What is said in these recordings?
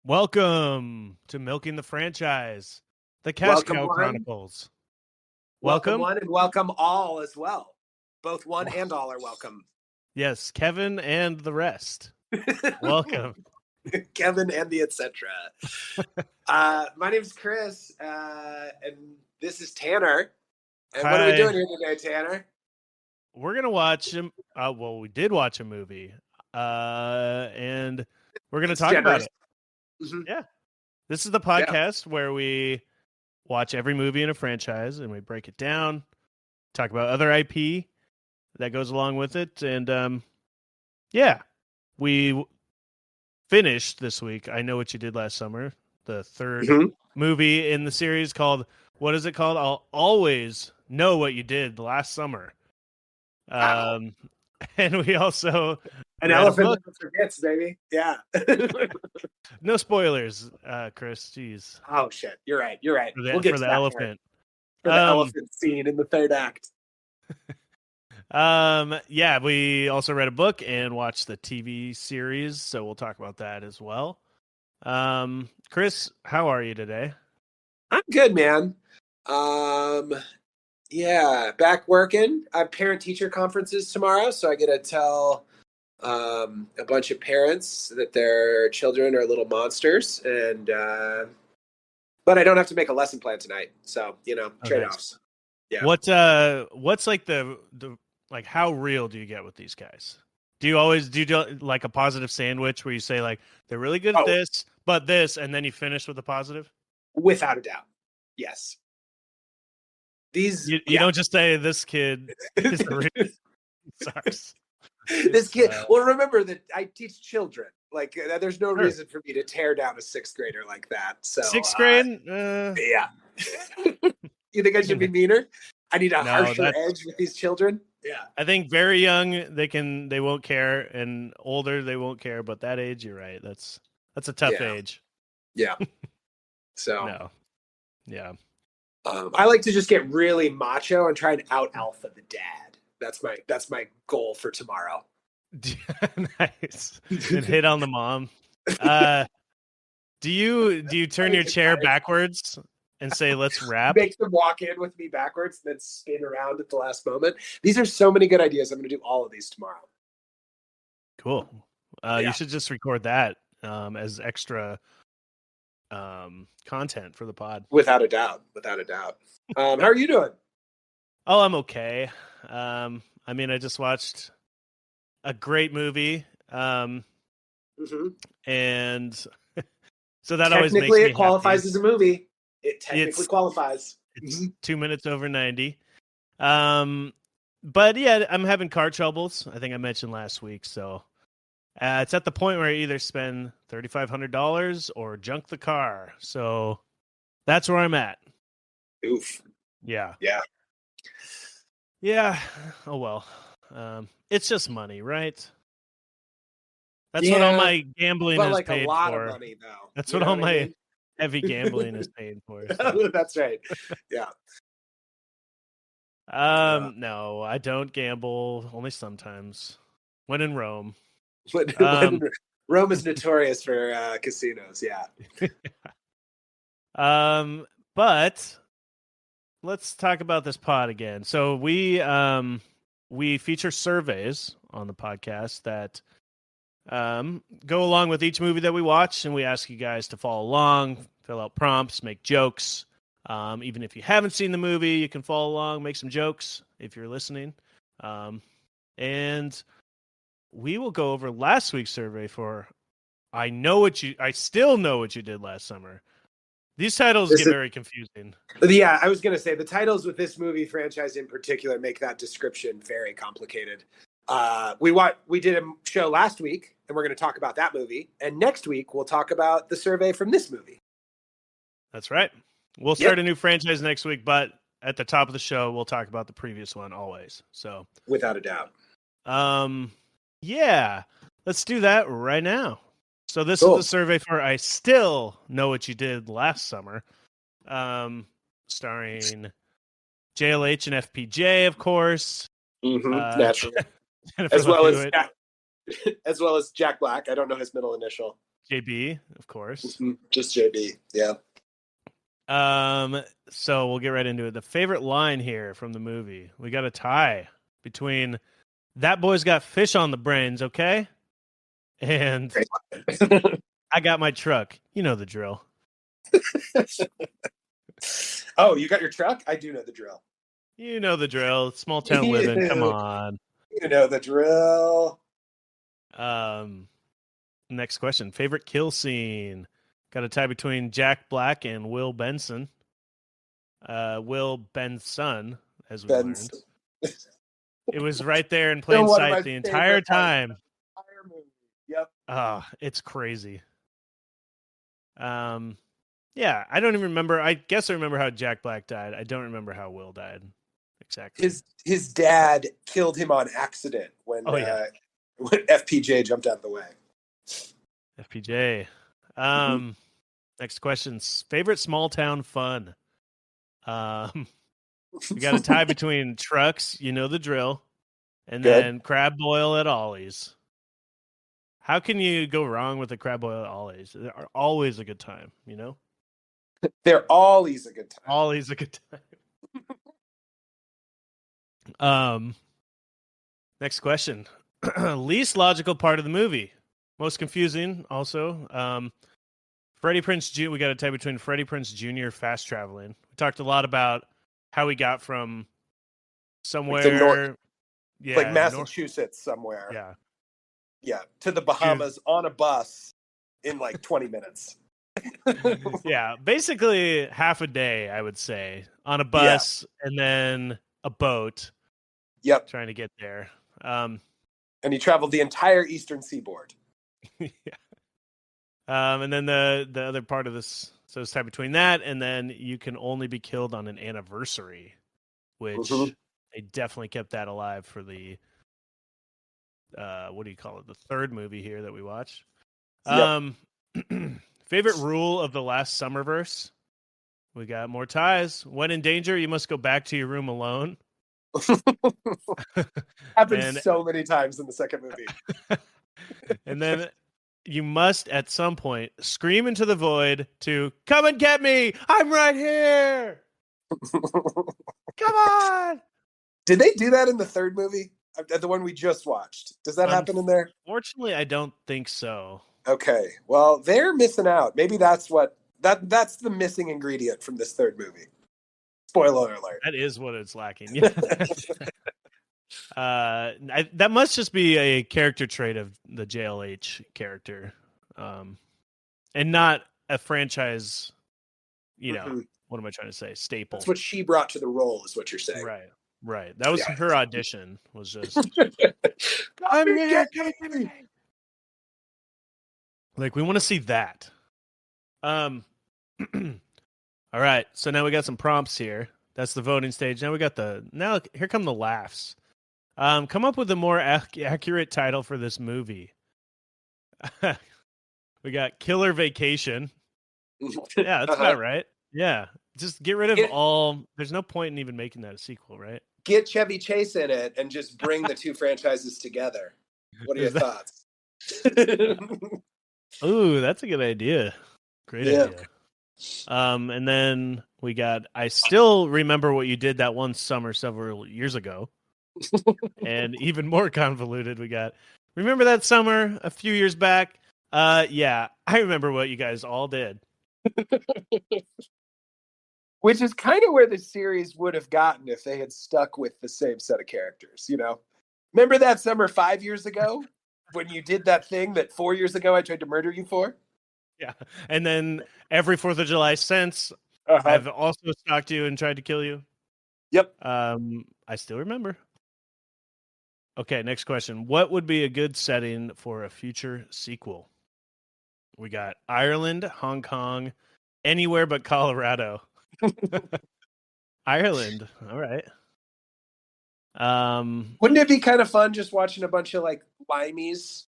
Welcome to Milking the Franchise, the Cash Cow Chronicles. Welcome one and welcome all as well. Both one and all are welcome. Yes, Kevin and the rest. Welcome. Kevin and the etc. My name's Chris, and this is Tanner. And Hi. What are we doing here today, Tanner? We're going to watch him. Well, we did watch a movie, and we're going to talk about it. Mm-hmm. Yeah. This is the podcast where we watch every movie in a franchise and we break it down, talk about other IP that goes along with it. And we finished this week I Know What You Did Last Summer, the third movie in the series called, what is it called? I'll Always Know What You Did Last Summer. And we also... An elephant never forgets, baby. Yeah. No spoilers, Chris. Jeez. Oh shit! You're right. We'll get to the elephant. For the elephant scene in the third act. We also read a book and watched the TV series, so we'll talk about that as well. Chris, how are you today? I'm good, man. Back working. I have parent-teacher conferences tomorrow, so I get to tell a bunch of parents that their children are little monsters, and but I don't have to make a lesson plan tonight, so trade-offs. Yeah. What's like the like, how real do you get with these guys? Do you do like a positive sandwich where you say like they're really good at this, but this, and then you finish with a positive? Without a doubt, yes. You don't just say this kid is sucks. This kid. Well, remember that I teach children. Like, there's no reason for me to tear down a sixth grader like that. So sixth grade, yeah. You think I should be meaner? I need a harsher edge with these children. Yeah, I think very young they won't care, and older they won't care. But that age, you're right. That's a tough age. Yeah. So no. Yeah. I like to just get really macho and try and out alpha the dad. That's my goal for tomorrow. Nice. And hit on the mom. Do you turn your chair backwards and say, let's rap? Make them walk in with me backwards and then spin around at the last moment. These are so many good ideas. I'm going to do all of these tomorrow. Cool. You should just record that as extra content for the pod. Without a doubt. How are you doing? Oh, I'm okay. I just watched a great movie. And so that always makes me it qualifies happy. As a movie. It technically qualifies. It's 2 minutes over 90. But yeah, I'm having car troubles. I think I mentioned last week. So it's at the point where I either spend $3,500 or junk the car. So that's where I'm at. Oof. Yeah. Yeah. Yeah. Oh, well. It's just money, right? That's what all my gambling is paid for. A lot of money, though. That's what all my heavy gambling is paid for. So. That's right. Yeah. No, I don't gamble. Only sometimes. When in Rome. Rome is notorious for casinos. Yeah. But let's talk about this pod again. So we feature surveys on the podcast that go along with each movie that we watch, and we ask you guys to follow along, fill out prompts, make jokes. Even if you haven't seen the movie, you can follow along, make some jokes if you're listening. And we will go over last week's survey for I Still Know What You Did Last Summer. These titles get very confusing. Yeah, I was going to say the titles with this movie franchise in particular make that description very complicated. We did a show last week, and we're going to talk about that movie. And next week, we'll talk about the survey from this movie. That's right. We'll start a new franchise next week, but at the top of the show, we'll talk about the previous one always. So, without a doubt. Yeah, let's do that right now. So this Cool. is the survey for I Still Know What You Did Last Summer, starring JLH and FPJ, of course. Naturally. As well as Jack Black. I don't know his middle initial. JB, of course. Just JB, yeah. So we'll get right into it. The favorite line here from the movie. We got a tie between "That boy's got fish on the brains," okay? And "I got my truck." You know the drill. Oh, you got your truck? I do know the drill. You know the drill. Small town living. Come on. You know the drill. Next question. Favorite kill scene. Got a tie between Jack Black and Will Benson. Will Benson, as we learned. It was right there in plain sight the entire time. Yep. It's crazy. Yeah, I don't even remember. I guess I remember how Jack Black died. I don't remember how Will died. Exactly. His dad killed him on accident when FPJ jumped out of the way. FPJ. Next question. Favorite small town fun. We got a tie between trucks, you know the drill, and then crab boil at Ollie's. How can you go wrong with a crab boil at Ollie's? They're always a good time, you know? They're always a good time. Always a good time. Next question. Least logical part of the movie. Most confusing also. Freddie Prinze Jr. We got a tie between Freddie Prinze Jr. fast traveling. We talked a lot about how he got from somewhere, like Massachusetts somewhere. Yeah, to the Bahamas on a bus in like 20 minutes. Yeah, basically half a day, I would say, on a bus and then a boat. Yep, trying to get there. And he traveled the entire eastern seaboard. Yeah. And then the other part of this, so it's tied between that and then you can only be killed on an anniversary, which they definitely kept that alive for the what do you call it? The third movie here that we watched. Yep. Favorite rule of the last Summerverse. We got more ties. When in danger, you must go back to your room alone. Happens so many times in the second movie. And then you must, at some point, scream into the void to "Come and get me! I'm right here! Come on!" Did they do that in the third movie? The one we just watched? Does that happen in there? Fortunately, I don't think so. Okay. Well, they're missing out. Maybe that's that's the missing ingredient from this third movie. Spoiler alert. That is what it's lacking. Yeah. That must just be a character trait of the JLH character, and not a franchise. You know, what am I trying to say? Staple. That's what she brought to the role, is what you're saying. Right. That was her audition. Was just I'm here. Like, we want to see that. All right. So now we got some prompts here. That's the voting stage. Now here come the laughs. Come up with a more accurate title for this movie. We got Killer Vacation. Yeah, that's about right. Yeah. Just get rid of all. There's no point in even making that a sequel, right? Get Chevy Chase in it and just bring the two franchises together. What are your thoughts? Ooh, that's a good idea. Great idea. And then we got I Still Remember What You Did That One Summer several years ago. And even more convoluted, we got Remember That Summer a few years back? Yeah, I remember what you guys all did. Which is kind of where the series would have gotten if they had stuck with the same set of characters, you know? Remember that summer 5 years ago when you did that thing that 4 years ago I tried to murder you for? Yeah. And then every 4th of July since, I've also stalked you and tried to kill you. Yep. I still remember. Okay, next question. What would be a good setting for a future sequel? We got Ireland, Hong Kong, Anywhere but Colorado. Ireland. All right. Wouldn't it be kind of fun just watching a bunch of like limeys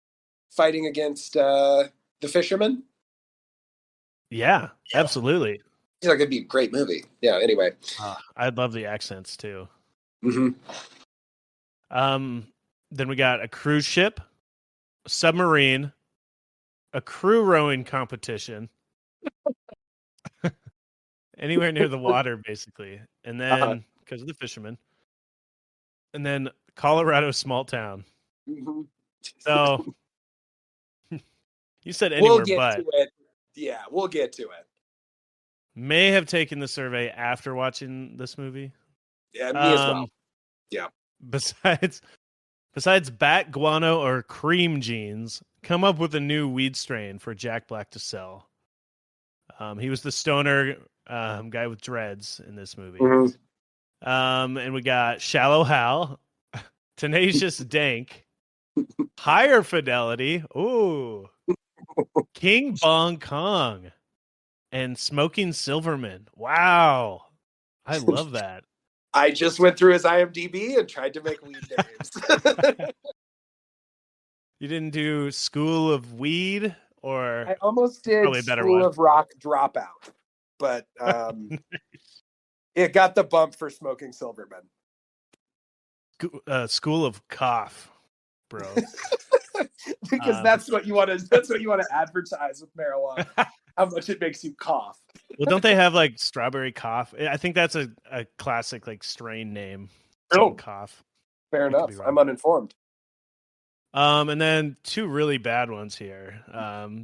fighting against the fishermen? Yeah, absolutely. I feel like it'd be a great movie. Yeah. Anyway. I'd love the accents too. Mm-hmm. Then we got a cruise ship, a submarine, a crew rowing competition. Anywhere near the water, basically. And then, because of the fishermen. And then Colorado small town. Mm-hmm. So, you said anywhere We'll get but. to it. Yeah, we'll get to it. May have taken the survey after watching this movie. Yeah, me as well. Yeah. Besides bat guano or cream jeans, come up with a new weed strain for Jack Black to sell. He was the stoner guy with dreads in this movie. Mm-hmm. And we got Shallow Hal, Tenacious Dank, Higher Fidelity, ooh, King Bong Kong, and Smoking Silverman. Wow. I love that. I just went through his IMDb and tried to make weed names. You didn't do School of Weed or I almost did School of Rock Dropout, but it got the bump for Smoking Silverman. School of Cough, bro. Because that's what you want to. That's what you want to advertise with marijuana. How much it makes you cough. Well, don't they have like Strawberry Cough? I think that's a classic like strain name. Cough. Fair enough. I'm uninformed. And then two really bad ones here.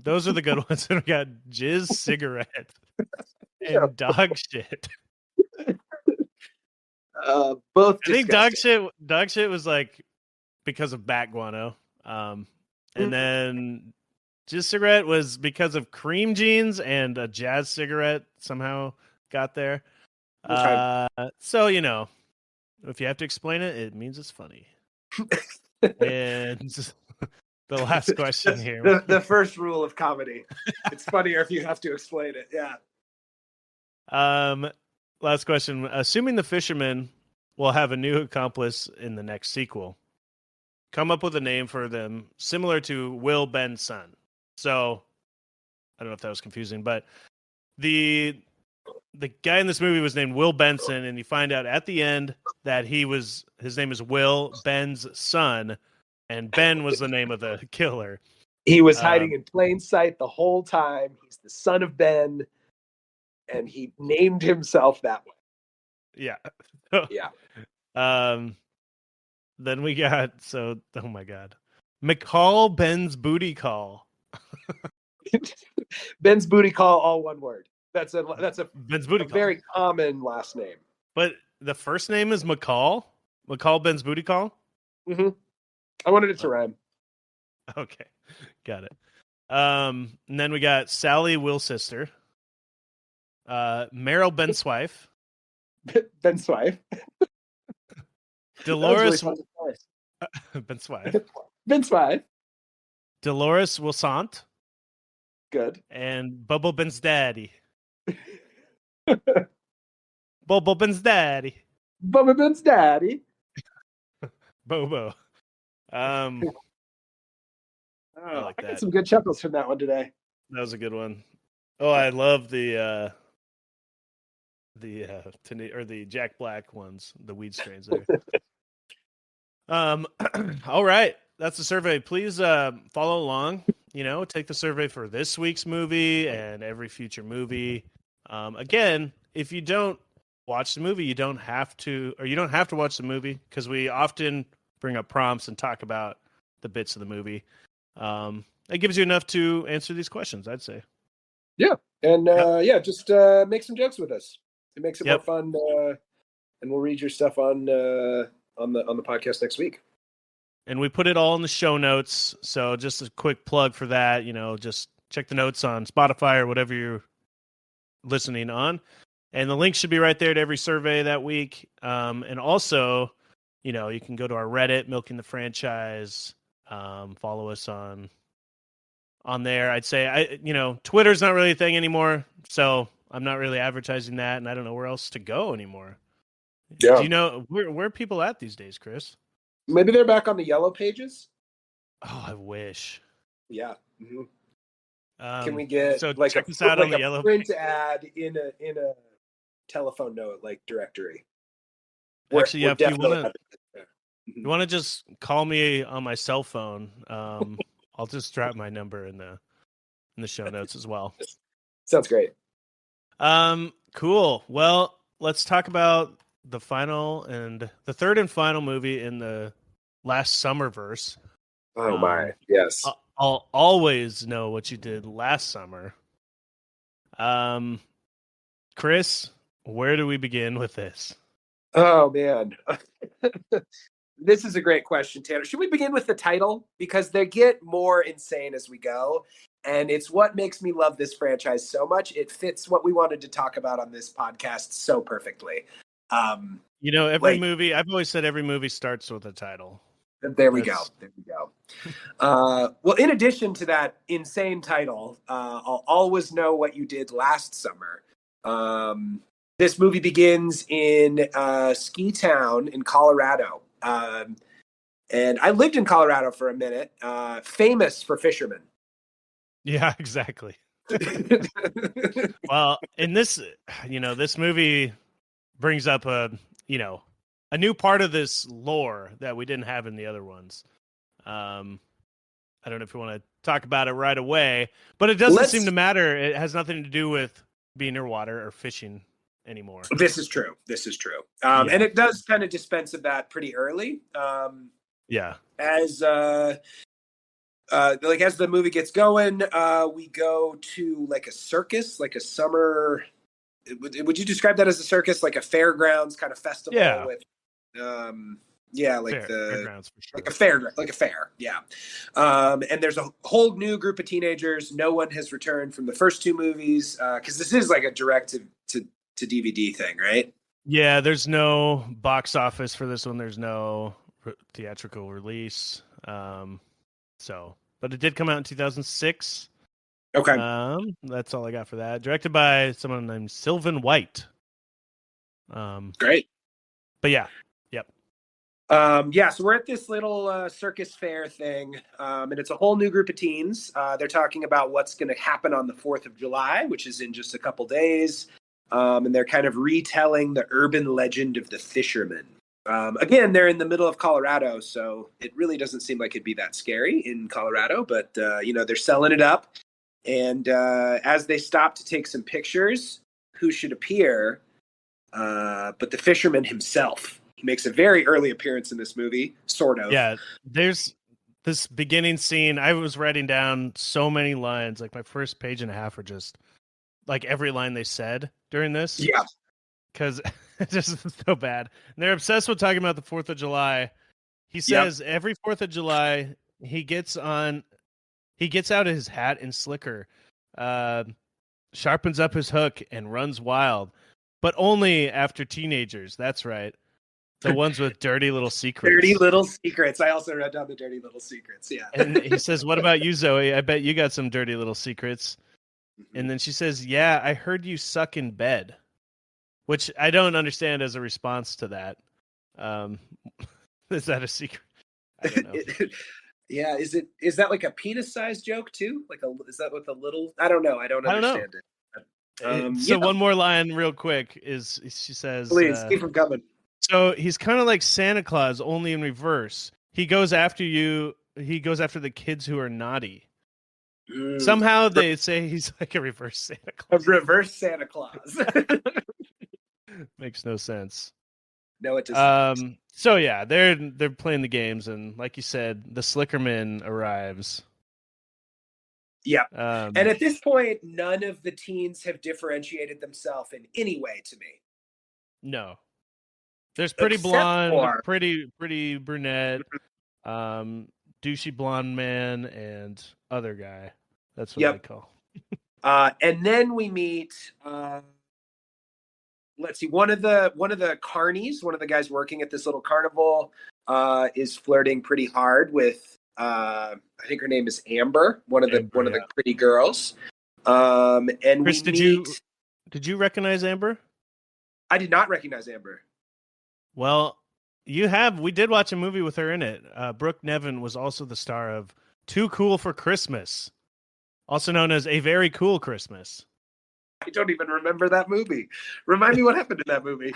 Those are the good ones. We got Jizz Cigarette and Dog Shit. Both. I think dog shit was like because of bat guano. And then Jizz Cigarette was because of cream jeans, and a jazz cigarette somehow got there. Okay. So, you know, if you have to explain it, it means it's funny. And the last question here. The first rule of comedy. It's funnier if you have to explain it. Yeah. Last question. Assuming the fishermen will have a new accomplice in the next sequel, come up with a name for them similar to Will Ben's son. So, I don't know if that was confusing, but the guy in this movie was named Will Benson, and you find out at the end that his name is Will Ben's son, and Ben was the name of the killer. He was hiding in plain sight the whole time. He's the son of Ben, and he named himself that way. Yeah. Yeah. Then we got oh my God, McCall Ben's Booty Call. Ben's Booty Call, all one word. That's a Ben's Booty Call. Very common last name. But the first name is McCall. McCall Ben's Booty Call. Mm-hmm. I wanted it to rhyme. Okay, got it. And then we got Sally Will's sister. Meryl Ben's wife. Ben's wife. Dolores Ben's wife. Ben's wife. Dolores Wilsant. Good. And Bobo Ben's daddy. Bobo Ben's daddy. Bobo Ben's daddy. Bobo. I got some good chuckles from that one today. That was a good one. Oh, I love the Jack Black ones, the weed strains there. All right, that's the survey. Please follow along. You know, take the survey for this week's movie and every future movie. Again, if you don't watch the movie, you don't have to watch the movie, because we often bring up prompts and talk about the bits of the movie. It gives you enough to answer these questions, I'd say. Yeah, and just make some jokes with us. It makes it more fun, and we'll read your stuff on the podcast next week. And we put it all in the show notes, so just a quick plug for that. You know, just check the notes on Spotify or whatever you're listening on, and the link should be right there to every survey that week. And also, you know, you can go to our Reddit, Milking the Franchise. Follow us on there. I'd say Twitter's not really a thing anymore, so I'm not really advertising that, and I don't know where else to go anymore. Yeah. Do you know where are people at these days, Chris? Maybe they're back on the Yellow Pages. Oh, I wish. Yeah. Mm-hmm. Um, Can we get so like check this out on the a Yellow print ad in a telephone note like directory? Actually, yeah, if you want to Mm-hmm. you want to just call me on my cell phone, I'll just drop my number in the show notes as well. Sounds great. Cool. Well, let's talk about the third and final movie in the last Summerverse. Oh my, yes. I'll always know what you did last summer. Chris, where do we begin with this? Oh man. This is a great question, Tanner. Should we begin with the title? Because they get more insane as we go. And it's what makes me love this franchise so much. It fits what we wanted to talk about on this podcast so perfectly. Every movie, I've always said every movie starts with a title. There we go. Well, in addition to that insane title, I'll always know what you did last summer. This movie begins in Ski Town in Colorado. And I lived in Colorado for a minute, famous for fishermen. Yeah, exactly. Well, in this, this movie brings up a new part of this lore that we didn't have in the other ones. I don't know if you want to talk about it right away, but it doesn't seem to matter. It has nothing to do with being near water or fishing anymore. This is true. And it does kind of dispense of that pretty early. As the movie gets going, we go to like a circus, like a summer. Would you describe that as a circus, like a fairgrounds kind of festival with, fairgrounds for sure. like a fair, yeah. And there's a whole new group of teenagers. No one has returned from the first two movies because this is like a direct to DVD thing, right? Yeah, there's no box office for this one. There's no theatrical release. But it did come out in 2006. Okay. That's all I got for that. Directed by someone named Sylvan White. Great. But yeah. Yep. So we're at this little circus fair thing, and it's a whole new group of teens. They're talking about what's going to happen on the 4th of July, which is in just a couple days. And they're kind of retelling the urban legend of the fishermen. Again, they're in the middle of Colorado, so it really doesn't seem like it'd be that scary in Colorado, but, they're selling it up. And as they stop to take some pictures, who should appear but the fisherman himself. He makes a very early appearance in this movie, sort of. Yeah, there's this beginning scene. I was writing down so many lines, like my first page and a half are just like every line they said during this. Yeah. Because it's just so bad. And they're obsessed with talking about the 4th of July. He says every 4th of July, he gets out his hat and slicker, sharpens up his hook, and runs wild. But only after teenagers. That's right. The ones with dirty little secrets. Dirty little secrets. I also wrote down the dirty little secrets. Yeah. And he says, "What about you, Zoe? I bet you got some dirty little secrets." Mm-hmm. And then she says, "Yeah, I heard you suck in bed," which I don't understand as a response to that. Is that a secret? I don't know. Yeah. Is that like a penis-sized joke too? Is that with a little? I don't know. I don't understand it. So one more line real quick is she says, "Please keep from coming." So he's kind of like Santa Claus, only in reverse. He goes after you. He goes after the kids who are naughty. Somehow they say he's like a reverse Santa Claus. A reverse Santa Claus. Makes no sense. No, it doesn't. So yeah, they're playing the games, and like you said, the Slickerman arrives. Yeah. And at this point, none of the teens have differentiated themselves in any way to me. No. There's pretty blonde, pretty brunette, douchey blonde man, and other guy. That's what I call. And then we meet. Let's see. One of the carnies, one of the guys working at this little carnival, is flirting pretty hard with. I think her name is Amber, one of the pretty girls. And Chris, we meet. Did you recognize Amber? I did not recognize Amber. Well, you have. We did watch a movie with her in it. Brooke Nevin was also the star of Too Cool for Christmas, also known as A Very Cool Christmas. I don't even remember that movie. Remind me what happened in that movie.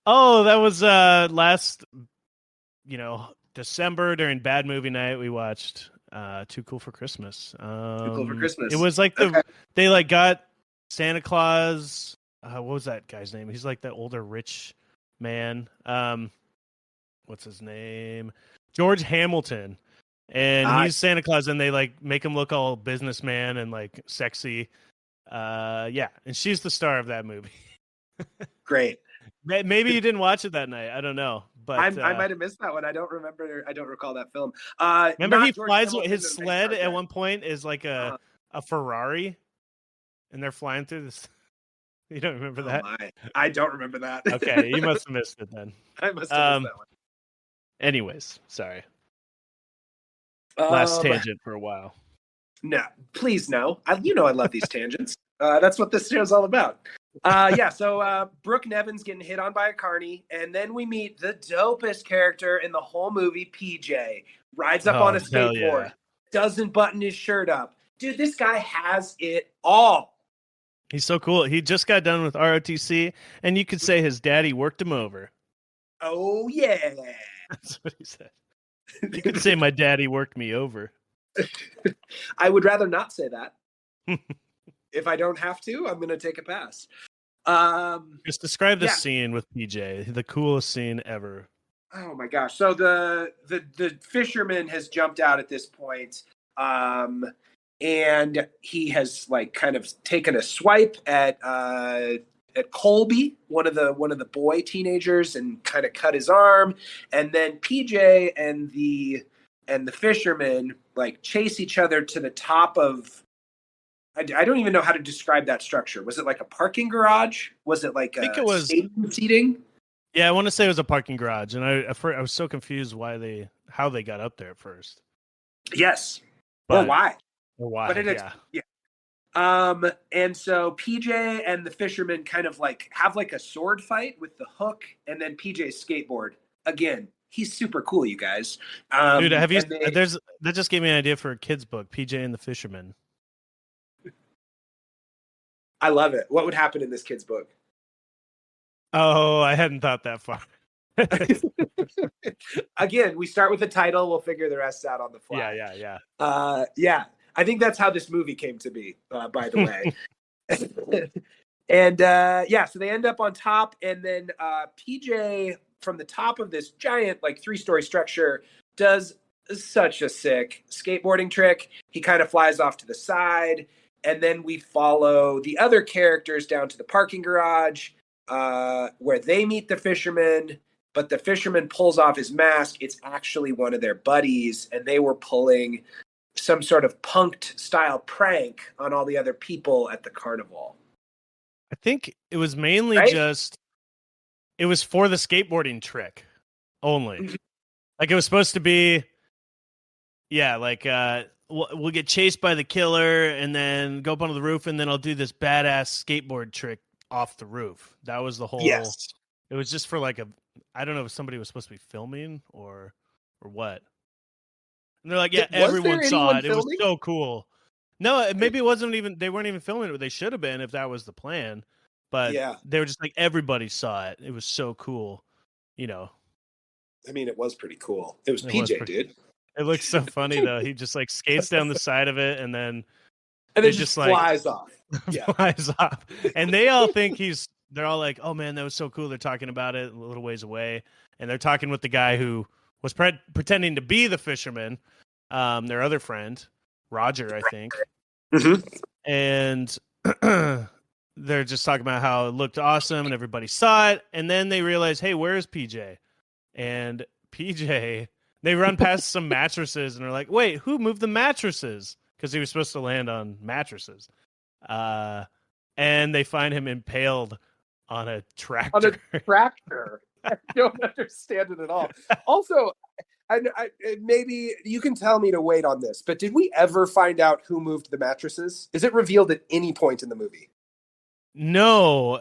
Oh, that was last, December during Bad Movie Night. We watched Too Cool for Christmas. Too Cool for Christmas. It was like they like got Santa Claus. What was that guy's name? He's like that older rich man. What's his name? George Hamilton. And he's Santa Claus, and they like make him look all businessman and like sexy. And she's the star of that movie. Great. Maybe you didn't watch it that night. I don't know, but I might have missed that one. I don't remember. I don't recall that film. Remember he flies his sled at one point is like a Ferrari, and they're flying through this. You don't remember that? I don't remember that. Okay, you must have missed it then. I must have missed that one. Anyways, sorry. Last tangent for a while. No, please no. I love these tangents. That's what this show's all about. So Brooke Nevin's getting hit on by a carny, and then we meet the dopest character in the whole movie, PJ. Rides up on a skateboard, doesn't button his shirt up. Dude, this guy has it all. He's so cool. He just got done with ROTC, and you could say his daddy worked him over. Oh, yeah. That's what he said. You could say my daddy worked me over. I would rather not say that. If I don't have to, I'm going to take a pass. Just describe this scene with PJ, the coolest scene ever. Oh my gosh. So the fisherman has jumped out at this point. And he has like kind of taken a swipe at Colby, one of the boy teenagers, and kind of cut his arm. And then PJ and the fisherman like chase each other to the top of. I don't even know how to describe that structure. Was it like a parking garage? Was it like it was stadium seating? Yeah, I want to say it was a parking garage, and I was so confused how they got up there at first. Yes, or why? But and so PJ and the fisherman kind of like have like a sword fight with the hook, and then PJ's skateboard again. He's super cool, you guys. Dude, have you? That just gave me an idea for a kid's book, PJ and the Fisherman. I love it. What would happen in this kid's book? Oh, I hadn't thought that far. Again, we start with the title. We'll figure the rest out on the fly. Yeah. I think that's how this movie came to be, by the way. And so they end up on top, and then PJ from the top of this giant, like 3-story structure, does such a sick skateboarding trick. He kind of flies off to the side, and then we follow the other characters down to the parking garage, where they meet the fisherman. But the fisherman pulls off his mask. It's actually one of their buddies, and they were pulling some sort of punked style prank on all the other people at the carnival. I think it was mainly it was for the skateboarding trick only. Like it was supposed to be, we'll get chased by the killer and then go up onto the roof, and then I'll do this badass skateboard trick off the roof. That was the whole. Yes. It was just for like I don't know if somebody was supposed to be filming or what. And they're like, everyone saw it. Filming? It was so cool. No, maybe it wasn't even. They weren't even filming it. They should have been if that was the plan. But they were just like, everybody saw it. It was so cool, I mean, it was pretty cool. It was PJ, dude. It looks so funny though. He just like skates down the side of it, and then just flies off. Yeah, flies off. And they all think they're all like, "Oh man, that was so cool." They're talking about it a little ways away, and they're talking with the guy who was pretending to be the fisherman, their other friend, Roger, I think. Mm-hmm. And they're just talking about how it looked awesome and everybody saw it. And then they realize, hey, where's PJ? And PJ, they run past some mattresses and are like, wait, who moved the mattresses? Because he was supposed to land on mattresses. And they find him impaled on a tractor. On a tractor. I don't understand it at all. Also, I maybe you can tell me to wait on this, but did we ever find out who moved the mattresses? Is it revealed at any point in the movie? No,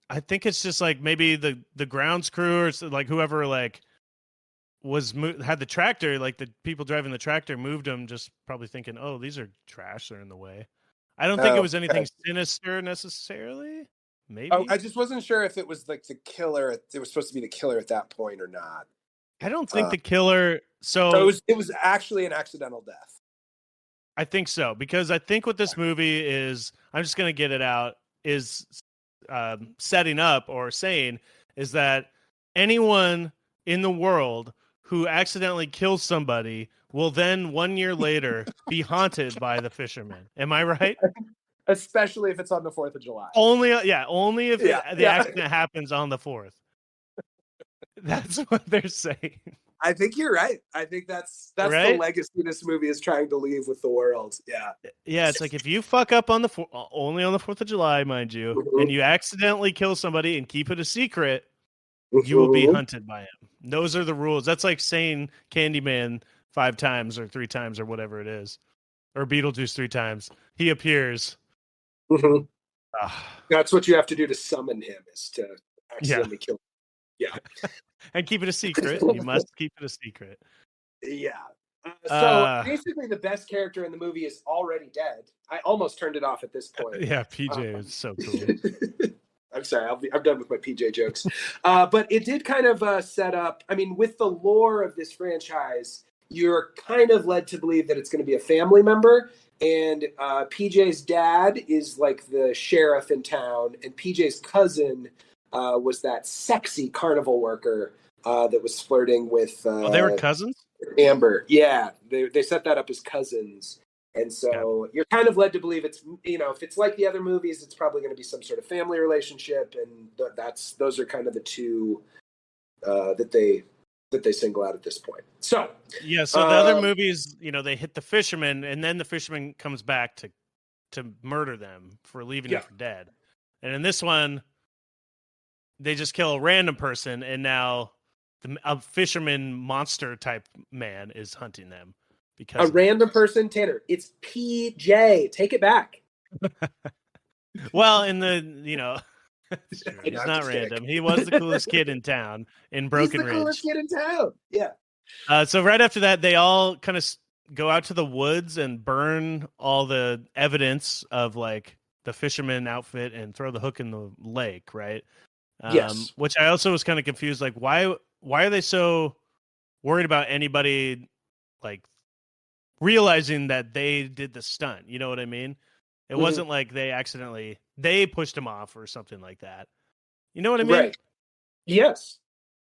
I think it's just like maybe the grounds crew or like whoever like had the tractor, like the people driving the tractor moved them, just probably thinking, oh, these are trash, they're in the way. I don't think it Oh, was okay. anything sinister necessarily. Oh, I Maybe. just wasn't sure if it was like the killer. It was supposed to be the killer at that point or not. I don't think Uh, the killer. so So it was actually an accidental death. I think so because I think what this movie is, I'm just gonna get it out, is setting up or saying is that anyone in the world who accidentally kills somebody will then 1 year later be haunted by the fisherman. Am I right? Especially if it's on the 4th of July. Only, yeah, only if Yeah, the yeah. accident happens on the 4th. That's what they're saying, I think you're right. I think that's the right? legacy this movie is trying to leave with the world. Yeah. Yeah, it's like if you fuck up on only on the 4th of July, mind you, and Mhm. you accidentally kill somebody and keep it a secret, you will be Mhm. hunted by him. Those are the rules. That's like saying Candyman 5 times or 3 times or whatever it is, or Beetlejuice 3 times. He appears. Mhm. Ah, That's what you have to do to summon him is to yeah, accidentally kill him. Yeah. and keep it a secret. You must keep it a secret. Yeah. So Uh, basically, the best character in the movie is already dead. I almost turned it off at this point. yeah, PJ is so cool. I'm sorry, I'm done with my PJ jokes. But it did kind of set up, I mean, with the lore of this franchise, you're kind of led to believe that it's going to be a family member. And PJ's dad is like the sheriff in town, and PJ's cousin was that sexy carnival worker that was flirting with Oh, they were cousins. Amber. Yeah, they set that up as cousins. And Yeah. so you're kind of led to believe it's, if it's like the other movies, it's probably going to be some sort of family relationship, and those are kind of the two that they single out at this point. So, Yeah, so the other movies, they hit the fisherman, and then the fisherman comes back to murder them for leaving him yeah, for dead. And in this one, they just kill a random person, and now a fisherman monster type man is hunting them a because of random person, Tanner. It's PJ. Take it back. it. Well, in the it's true. I know, He's I'm not just kidding. random. He was the coolest kid in town in He's Broken the coolest Ridge. kid in town. Yeah. So right after that, they all kind of go out to the woods and burn all the evidence of like the fisherman outfit and throw the hook in the lake, right? Yes. Which I also was kind of confused. Like, why are they so worried about anybody like realizing that they did the stunt? You know what I mean? It Mhm. wasn't like they pushed him off or something like that. You know what I mean? Right. Yes.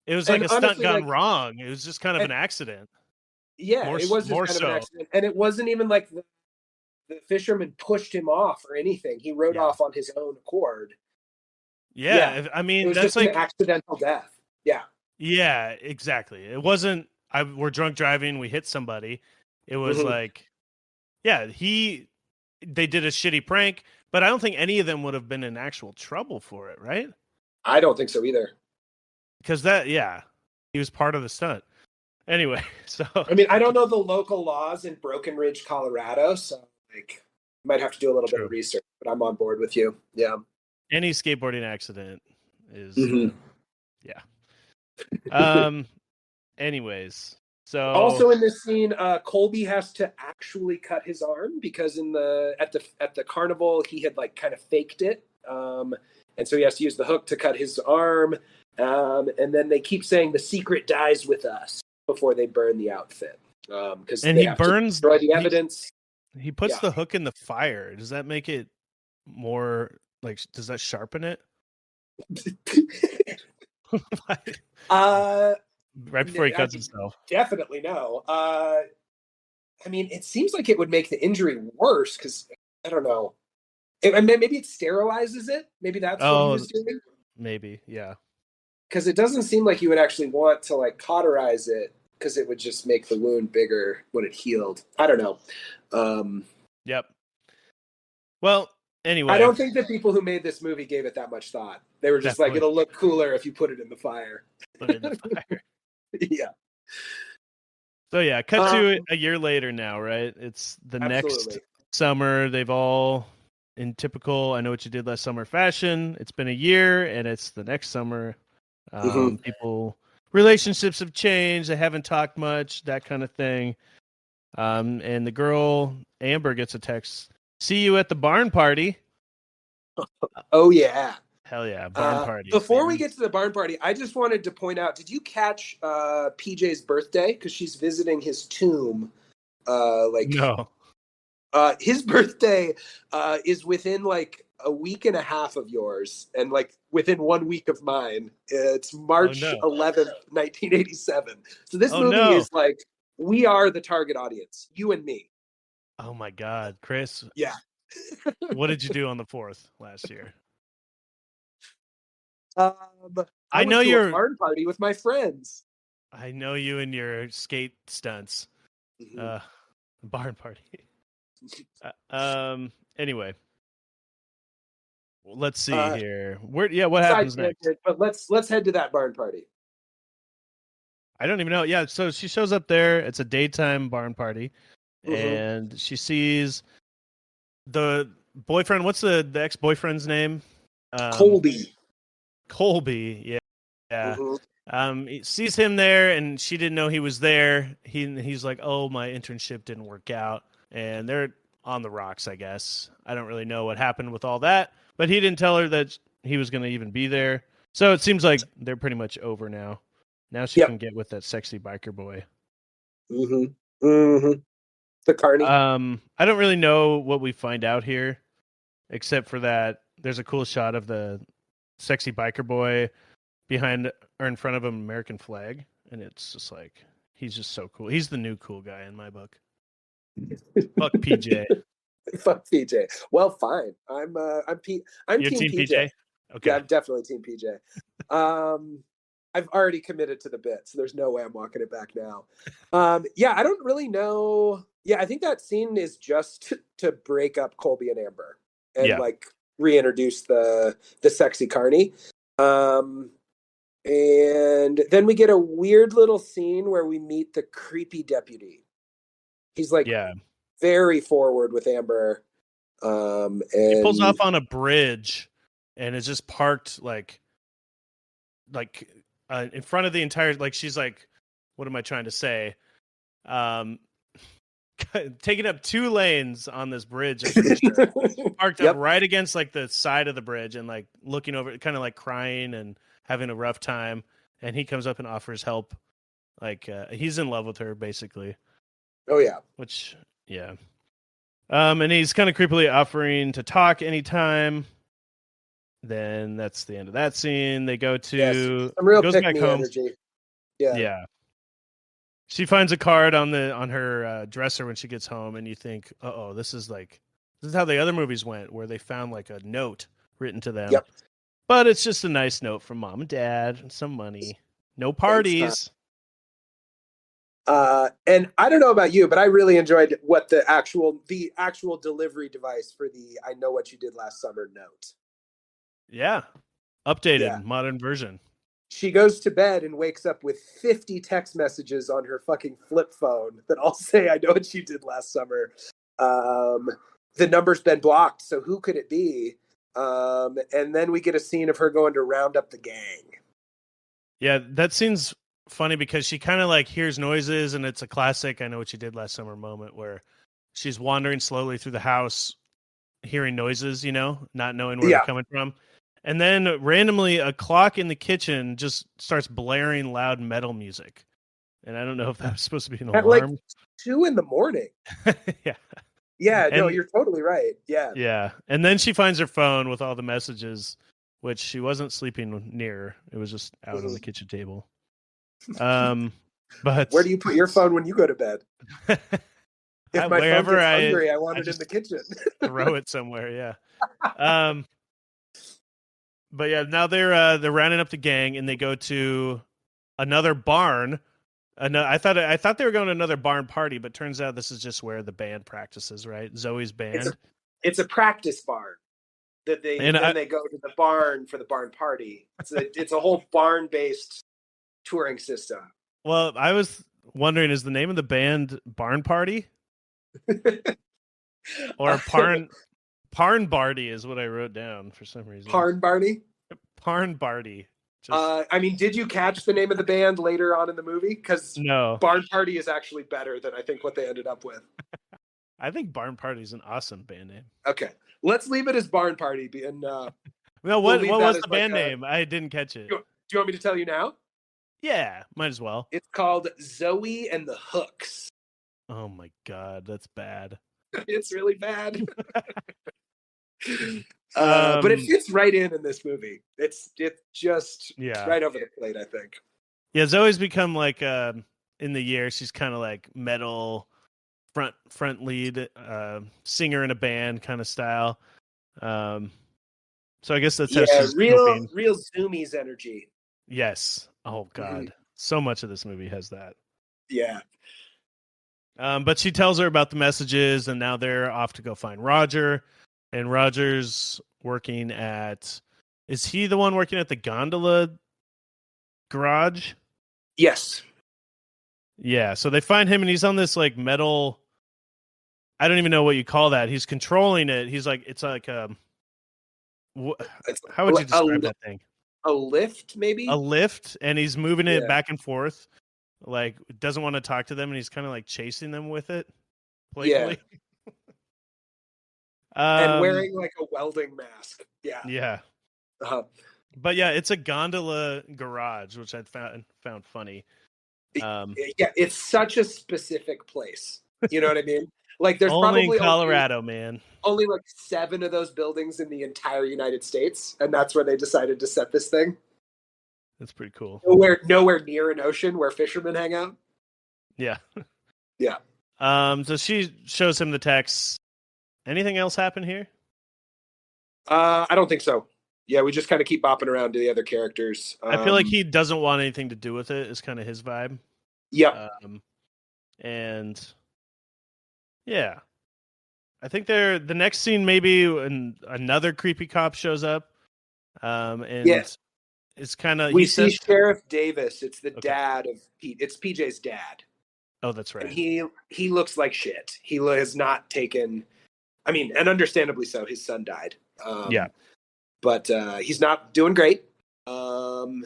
It was like And a stunt honestly, gone like, wrong. It was just kind of and an accident. yeah, it was just More kind of an so. accident, and it wasn't even like the fisherman pushed him off or anything. He rode Yeah. off on his own accord. Yeah, Yeah. I it mean, was that's just an like, accidental death. Yeah. yeah, exactly. It wasn't, we're drunk driving, we hit somebody. It was Mhm. like, yeah, they did a shitty prank, but I don't think any of them would have been in actual trouble for it, right? I don't think so either. Because he was part of the stunt. Anyway, so I mean, I don't know the local laws in Broken Ridge, Colorado, so like, might have to do a little bit of true. research. But I'm on board with you. Yeah. Any skateboarding accident is, Mhm. yeah. Um. Anyways, so Also in this scene, Colby has to actually cut his arm because at the carnival he had like kind of faked it, and so he has to use the hook to cut his arm. And then they keep saying the secret dies with us before they burn the outfit because and they he have burns. to destroy the evidence. He puts Yeah. the hook in the fire. Does that make it more like? Does that sharpen it? Right before he cuts himself. Definitely no. I mean, it seems like it would make the injury worse because I don't know. Maybe it sterilizes it. Maybe that's what he Oh, was doing. maybe. Yeah. Because it doesn't seem like you would actually want to like cauterize it because it would just make the wound bigger when it healed. I don't know. Yep. Well, anyway. I don't think the people who made this movie gave it that much thought. They were just like, it'll look cooler if you put it in the fire. Put it in the fire. Yeah. So yeah, cut to it a year later now, right? It's the absolutely. next summer. They've all in typical I Know What You Did Last Summer fashion. It's been a year, and it's the next summer. Relationships have changed. They haven't talked much, that kind of thing. And the girl, Amber, gets a text. See you at the barn party. Oh, yeah. Hell yeah, barn party. Before we get to the barn party, I just wanted to point out, did you catch PJ's birthday? Because she's visiting his tomb. No. His birthday is within like a week and a half of yours, and like within 1 week of mine. It's March 11th, 1987. So this movie is like, we are the target audience, you and me. Oh my God, Chris. Yeah. What did you do on the 4th last year? I know you're a barn party with my friends. I know you and your skate stunts. Barn party. Anyway, let's see here. What happens next? But let's head to that barn party. I don't even know. Yeah, so she shows up there. It's a daytime barn party, and she sees the boyfriend. What's the ex-boyfriend's name? Colby. Colby. Yeah. He sees him there, and she didn't know he was there. He's like, "Oh, my internship didn't work out," and they're on the rocks, I guess. I don't really know what happened with all that, but he didn't tell her that he was going to even be there. So it seems like they're pretty much over now. Now she can get with that sexy biker boy. The carny. I don't really know what we find out here, except for that there's a cool shot of the sexy biker boy behind or in front of an American flag, and it's just like, he's just so cool. He's the new cool guy in my book. Fuck PJ. Fuck PJ. Well, fine. I'm team PJ. Okay. Yeah, I'm definitely team PJ. I've already committed to the bit, so there's no way I'm walking it back now. I don't really know. Yeah, I think that scene is just to break up Colby and Amber and like reintroduce the sexy carny. And then we get a weird little scene where we meet the creepy deputy. He's like very forward with Amber. And he pulls off on a bridge and is just parked like in front of the entire, like, she's like, what am I trying to say? Taking up 2 lanes on this bridge. Parked up right against like the side of the bridge and like looking over, kind of like crying and having a rough time. And he comes up and offers help. Like he's in love with her basically. Oh yeah. Which, yeah. And he's kind of creepily offering to talk anytime. Then that's the end of that scene. They go to some real goes back home. Energy. Yeah. She finds a card on her dresser when she gets home, and you think, "Uh-oh, this is how the other movies went, where they found like a note written to them." Yep. But it's just a nice note from mom and dad and some money. No parties. And I don't know about you, but I really enjoyed what the actual delivery device for the "I Know What You Did Last Summer" note. Yeah. Updated, modern version. She goes to bed and wakes up with 50 text messages on her fucking flip phone that all say, "I know what you did last summer." The number's been blocked, so who could it be? And then we get a scene of her going to round up the gang. Yeah, that scene's funny because she kind of like hears noises, and it's a classic "I know what you did last summer" moment where she's wandering slowly through the house, hearing noises, not knowing where they're coming from. And then randomly a clock in the kitchen just starts blaring loud metal music. And I don't know if that was supposed to be an alarm. At like 2 a.m. Yeah. Yeah, no, you're totally right. Yeah. Yeah. And then she finds her phone with all the messages, which she wasn't sleeping near. It was just out on the kitchen table. But where do you put your phone when you go to bed? If my phone gets hungry, I want it in the kitchen. Throw it somewhere, yeah. But yeah, now they're rounding up the gang, and they go to another barn. I thought they were going to another barn party, but turns out this is just where the band practices, right? Zoe's band. It's a practice barn. That they go to the barn for the barn party. It's a whole barn-based touring system. Well, I was wondering, is the name of the band Barn Party? Or Parn Barty is what I wrote down for some reason. Parn Barney? Parn Barty. I mean, did you catch the name of the band later on in the movie? Because No. Barn Party is actually better than I think what they ended up with. I think Barn Party is an awesome band name. Okay, let's leave it as Barn Party. And No, we'll what leave was that the as band like name? I didn't catch it. Do you want me to tell you now? Yeah, might as well. It's called Zoe and the Hooks. Oh my god, that's bad. It's really bad. But it fits right in this movie. It's just right over the plate, I think. Yeah, Zoe's become like in the year she's kind of like metal front lead singer in a band kind of style. So I guess that's how she's real Zoomies energy. Yes. Oh god, so much of this movie has that. Yeah. But she tells her about the messages, and now they're off to go find Roger. And Roger's working at... Is he the one working at the gondola garage? Yes. Yeah, so they find him, and he's on this, like, metal... I don't even know what you call that. He's controlling it. He's like... It's like... how would you describe that thing? A lift, maybe? A lift, and he's moving it back and forth. Like, doesn't want to talk to them, and he's kind of, like, chasing them with it. Playfully. Yeah. And wearing like a welding mask. Yeah. But yeah, it's a gondola garage, which I found funny. It's such a specific place. You know what I mean? Like there's only probably in Colorado, man. Only like 7 of those buildings in the entire United States, and that's where they decided to set this thing. That's pretty cool. Nowhere near an ocean where fishermen hang out. Yeah. Yeah. So she shows him the text. Anything else happen here? I don't think so. Yeah, we just kind of keep bopping around to the other characters. I feel like he doesn't want anything to do with it. Is kind of his vibe. Yeah. And yeah, I think the next scene maybe another creepy cop shows up. And it's kind of we see Sheriff Davis. It's the dad of Pete. It's PJ's dad. Oh, that's right. And he looks like shit. He has not taken. I mean, and understandably so. His son died. But he's not doing great. And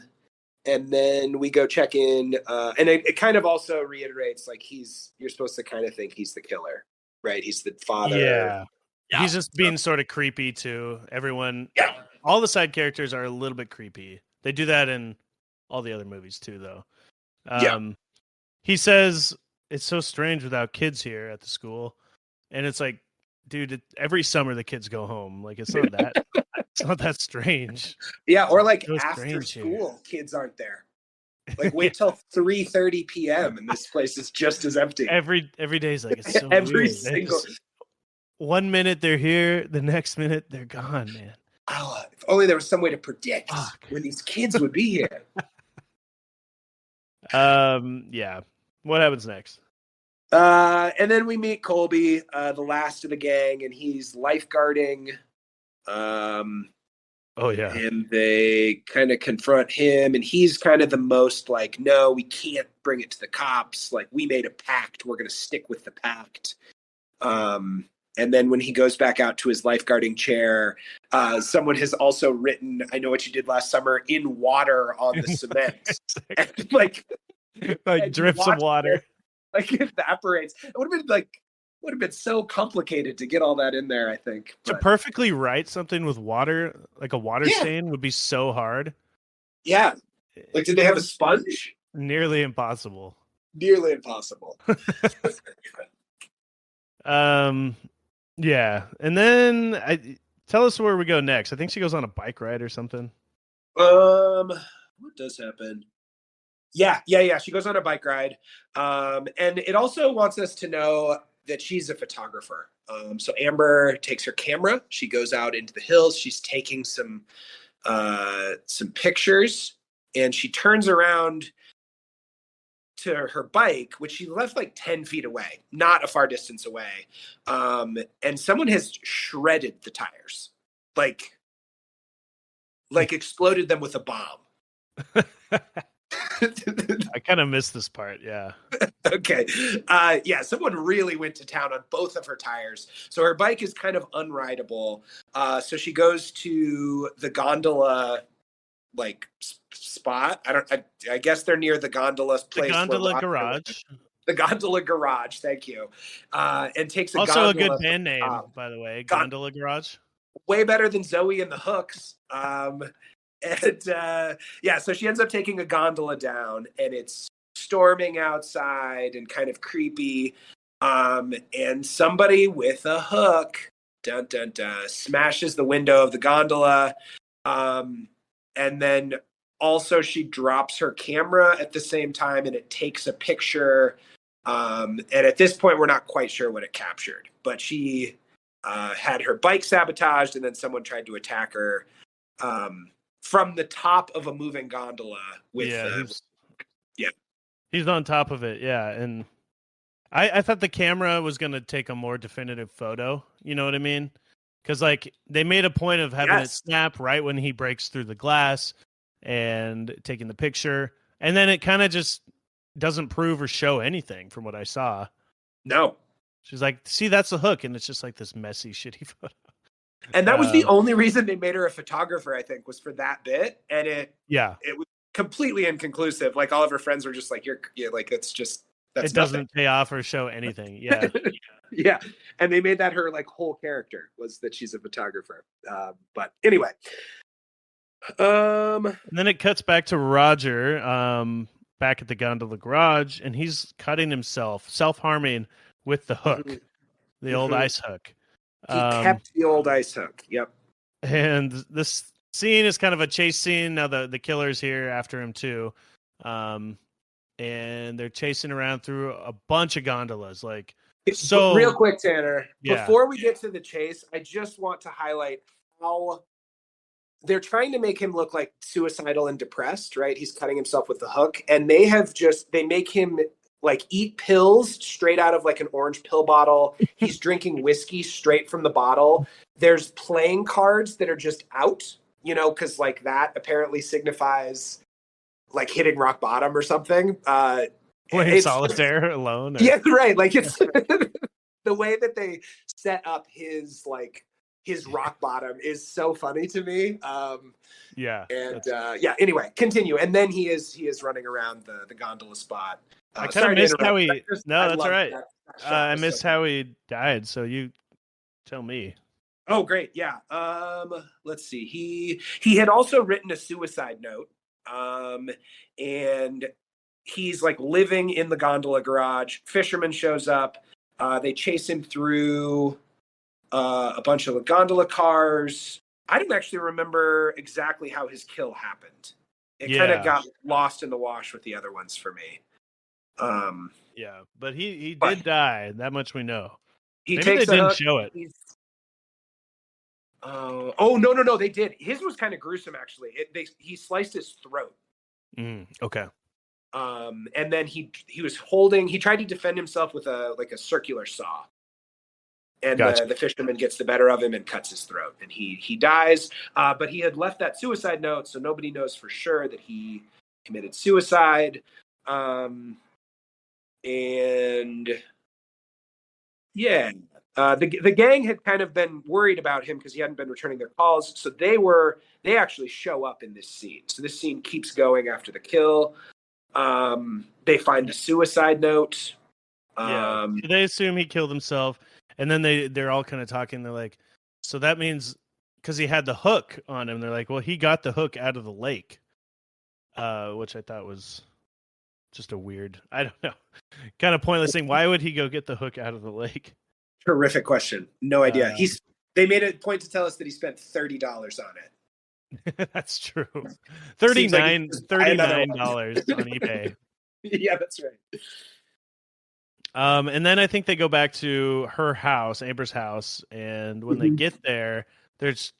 then we go check in, and it kind of also reiterates like you're supposed to kind of think he's the killer, right? He's the father. Yeah. He's just being sort of creepy to everyone. Yeah. All the side characters are a little bit creepy. They do that in all the other movies too, though. He says it's so strange without kids here at the school, and it's like, dude, every summer the kids go home. Like it's not that it's not that strange. Yeah, or like after school, kids aren't there. Like wait till 3:30 p.m. and this place is just as empty. Every day is like it's so every weird. single. 1 minute they're here, the next minute they're gone, man. Oh, if only there was some way to predict when these kids would be here. Yeah. What happens next? And then we meet Colby, the last of the gang, and he's lifeguarding. Oh yeah. And they kind of confront him, and he's kind of the most like, no, we can't bring it to the cops. Like we made a pact. We're going to stick with the pact. And then when he goes back out to his lifeguarding chair, someone has also written, I know what you did last summer in water on the cement. And, like drips of water. Like it evaporates. It would have been so complicated to get all that in there, I think. To perfectly write something with water, like a water stain, would be so hard. Yeah. Like, did they have a sponge? Nearly impossible. Nearly impossible. Yeah. And then tell us where we go next. I think she goes on a bike ride or something. What does happen? Yeah. She goes on a bike ride. And it also wants us to know that she's a photographer. So Amber takes her camera. She goes out into the hills. She's taking some pictures, and she turns around to her bike, which she left like 10 feet away, not a far distance away. And someone has shredded the tires, like exploded them with a bomb. I kind of missed this part. Yeah. Okay. Yeah, someone really went to town on both of her tires. So her bike is kind of unrideable. So she goes to the gondola like spot. I guess they're near the gondola The place Gondola Garage. the gondola garage, thank you. And takes a Also a gondola good band name, by the way. Gondola Garage. Way better than Zoe and the Hooks. Yeah, so she ends up taking a gondola down, and it's storming outside and kind of creepy. And somebody with a hook, dun dun dun, smashes the window of the gondola. And then also she drops her camera at the same time, and it takes a picture. And at this point, we're not quite sure what it captured, but she had her bike sabotaged, and then someone tried to attack her from the top of a moving gondola. He's on top of it. Yeah, and I thought the camera was going to take a more definitive photo. You know what I mean? Because like they made a point of having it snap right when he breaks through the glass and taking the picture, and then it kind of just doesn't prove or show anything from what I saw. No. She's like, see, that's a hook, and it's just like this messy, shitty photo. And that was the only reason they made her a photographer, I think, was for that bit. And it was completely inconclusive. Like all of her friends were just like, "You're like it's just that's it doesn't pay off or show anything." Yeah, yeah. And they made that her like whole character was that she's a photographer. But anyway, and then it cuts back to Roger, back at the gondola garage, and he's cutting himself, self-harming with the hook, the old ice hook. He kept the old ice hook. Yep. And this scene is kind of a chase scene. Now the killer's here after him too. And they're chasing around through a bunch of gondolas. Like, so real quick, Tanner, before we get to the chase, I just want to highlight how they're trying to make him look like suicidal and depressed, right? He's cutting himself with the hook, and they make him like eat pills straight out of like an orange pill bottle. He's drinking whiskey straight from the bottle. There's playing cards that are just out, because like that apparently signifies like hitting rock bottom or something. Playing solitaire alone. Yeah, right. Like it's the way that they set up his rock bottom is so funny to me. Anyway, continue. And then he is running around the gondola spot. I kind of missed how he. No, that's all right. I missed how he died. So you tell me. Oh, great. Yeah. Let's see. He had also written a suicide note. And he's like living in the gondola garage. Fisherman shows up. They chase him through a bunch of gondola cars. I don't actually remember exactly how his kill happened. It kind of got lost in the wash with the other ones for me. But he did die. That much we know. Maybe they didn't show it. No, they did. His was kind of gruesome, actually. He sliced his throat. Okay. And then he tried to defend himself with a circular saw. And gotcha. The fisherman gets the better of him and cuts his throat, and he dies. But he had left that suicide note, so nobody knows for sure that he committed suicide. The gang had kind of been worried about him because he hadn't been returning their calls. So they actually show up in this scene. So this scene keeps going after the kill. They find the suicide note. They assume he killed himself, and then they're all kind of talking. They're like, so that means because he had the hook on him. They're like, well, he got the hook out of the lake, which I thought was just a weird, I don't know, kind of pointless thing. Why would he go get the hook out of the lake? Terrific question. No idea. They made a point to tell us that he spent $30 on it. That's true. $39 on eBay. Yeah, that's right. And then I think they go back to her house, Amber's house, and when they get there, there's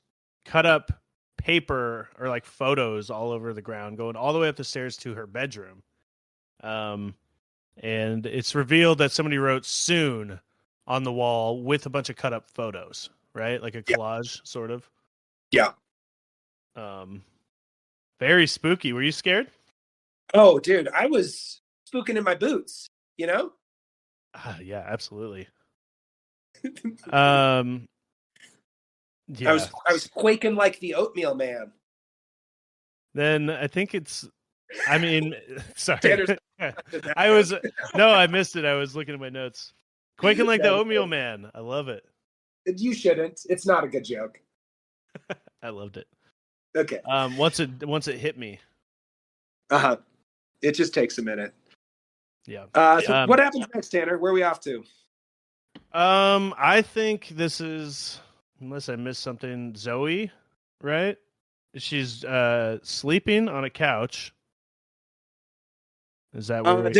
cut up paper or like photos all over the ground, going all the way up the stairs to her bedroom. And it's revealed that somebody wrote "soon" on the wall with a bunch of cut up photos, right? Like a collage, sort of. Yeah. Very spooky. Were you scared? Oh, dude, I was spooking in my boots, you know? Yeah, absolutely. I Yeah. was quaking like the oatmeal man. Then I think it's. I mean, sorry. Tanner's I was no, I missed it. I was looking at my notes. Quaking like the Yeah, oatmeal man. I love it. you shouldn't. It's not a good joke. I loved it. Okay. Once it hit me. Uh-huh. It just takes a minute. Yeah. So what happens next, Tanner? Where are we off to? I think this is, unless I missed something, Zoe, right? She's sleeping on a couch. Is that where we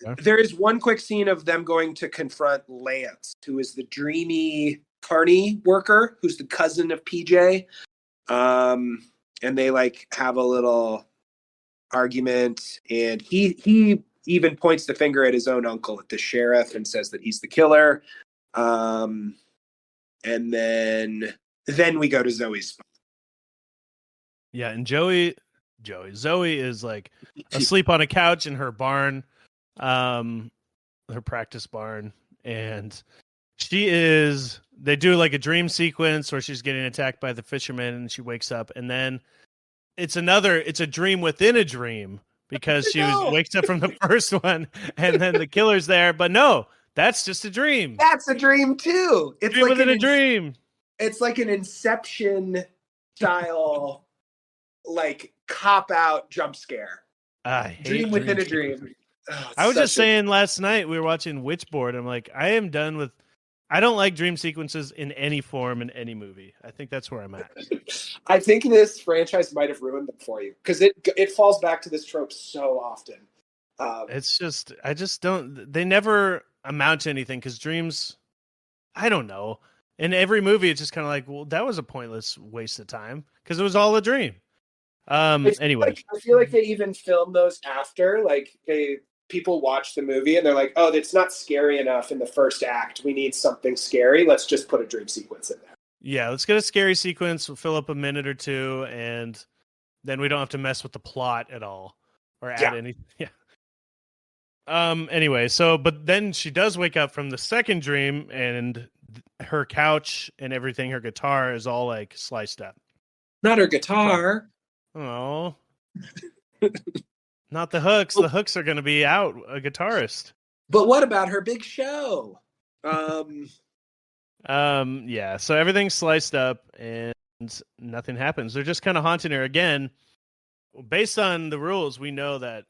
are? There is one quick scene of them going to confront Lance, who is the dreamy carny worker, who's the cousin of PJ. And they like have a little argument, and he even points the finger at his own uncle, at the sheriff, and says that he's the killer. And then we go to Zoe's spot. Yeah, and Zoe is like asleep on a couch in her barn, her practice barn, and they do like a dream sequence where she's getting attacked by the fisherman, and she wakes up, and then it's a dream within a dream, because wakes up from the first one, and then the killer's there, but no, that's just a dream. That's a dream too. It's dream like within a dream. It's like an Inception style, like cop out jump scare. I hate dream within a dream. Oh, I was just saying last night we were watching Witchboard. I'm like, I am done with. I don't like dream sequences in any form in any movie. I think that's where I'm at. I think this franchise might have ruined them for you, because it falls back to this trope so often. It's just, I just don't. They never amount to anything, because dreams, I don't know. In every movie, it's just kind of like, well, that was a pointless waste of time because it was all a dream. Anyway, I feel like they even film those after, like people watch the movie and they're like, oh, it's not scary enough in the first act. We need something scary. Let's just put a dream sequence in there. Yeah, let's get a scary sequence. We'll fill up a minute or two, and then we don't have to mess with the plot at all or add anything. Yeah. Anyway, but then she does wake up from the second dream, and her couch and everything, her guitar is all like sliced up. Not her guitar. Oh. Not the hooks. The hooks are going to be out, a guitarist. But what about her big show? Yeah, so everything's sliced up and nothing happens. They're just kind of haunting her again. Based on the rules, we know that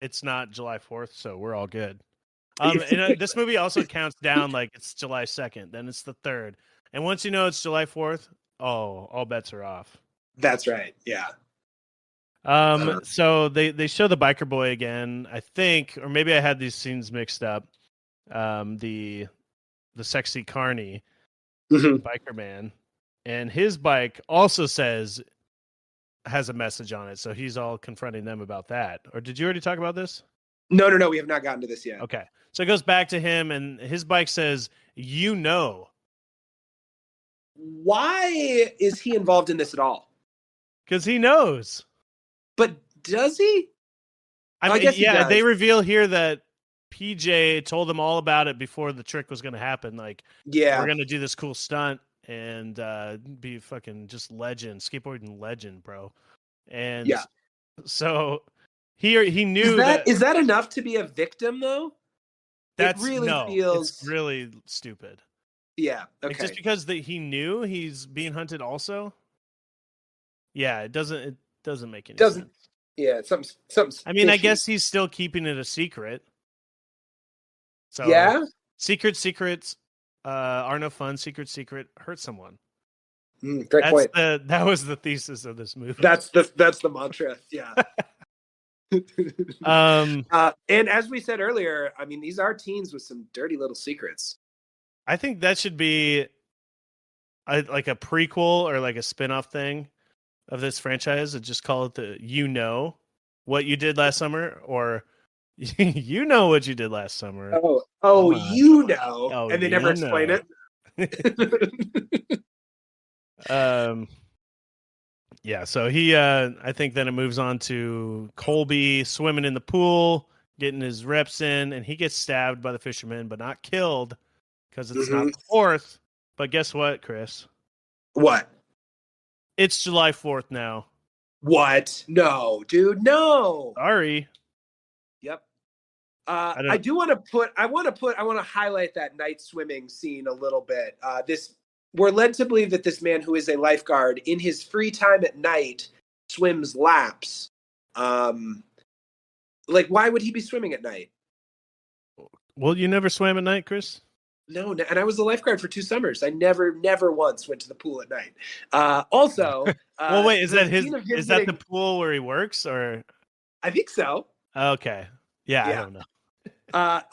it's not July 4th, so we're all good. And this movie also counts down like it's July 2nd, then it's the 3rd. And once you know it's July 4th, all bets are off. That's right. Yeah. So they show the biker boy again, I think, or maybe I had these scenes mixed up. The sexy carny biker man, and his bike also has a message on it, so he's all confronting them about that. Or did you already talk about this? No, we have not gotten to this yet. Okay, so it goes back to him, and his bike says, "You know." Why is he involved in this at all? Because he knows. But does he? I guess yeah. They reveal here that PJ told them all about it before the trick was going to happen. Like, yeah, we're going to do this cool stunt and be fucking just legend, legend, bro. And yeah, so he knew that. Is that enough to be a victim though? That's it's really stupid. Yeah, okay. Like, just because he knew he's being hunted also. Yeah, it doesn't make any sense. Yeah, something. I mean, I guess he's still keeping it a secret. So yeah, secrets are no fun. Secret hurt someone. Great point. That was the thesis of this movie. That's the mantra. Yeah. And as we said earlier, I mean, these are teens with some dirty little secrets. I think that should be like a prequel or like a spin-off thing of this franchise, and just call it the what you did last summer, or you know what you did last summer. And they never explain it. Yeah, so he I think then it moves on to Colby swimming in the pool, getting his reps in, and he gets stabbed by the fisherman, but not killed because it's not Mhm. the 4th. But guess what, Chris? What? It's July 4th now. What? No, dude, no. Sorry. Yep. I I don't do want to put. I want to highlight that night swimming scene a little bit. This we're led to believe that this man, who is a lifeguard, in his free time at night, swims laps. Like, why would he be swimming at night? Well, you never swam at night, Chris? No, and I was a lifeguard for 2 summers. I never once went to the pool at night. Also, Well, wait, is the that his scene of him is that the getting- pool where he works or I think so. okay. Yeah, I Yeah. don't know.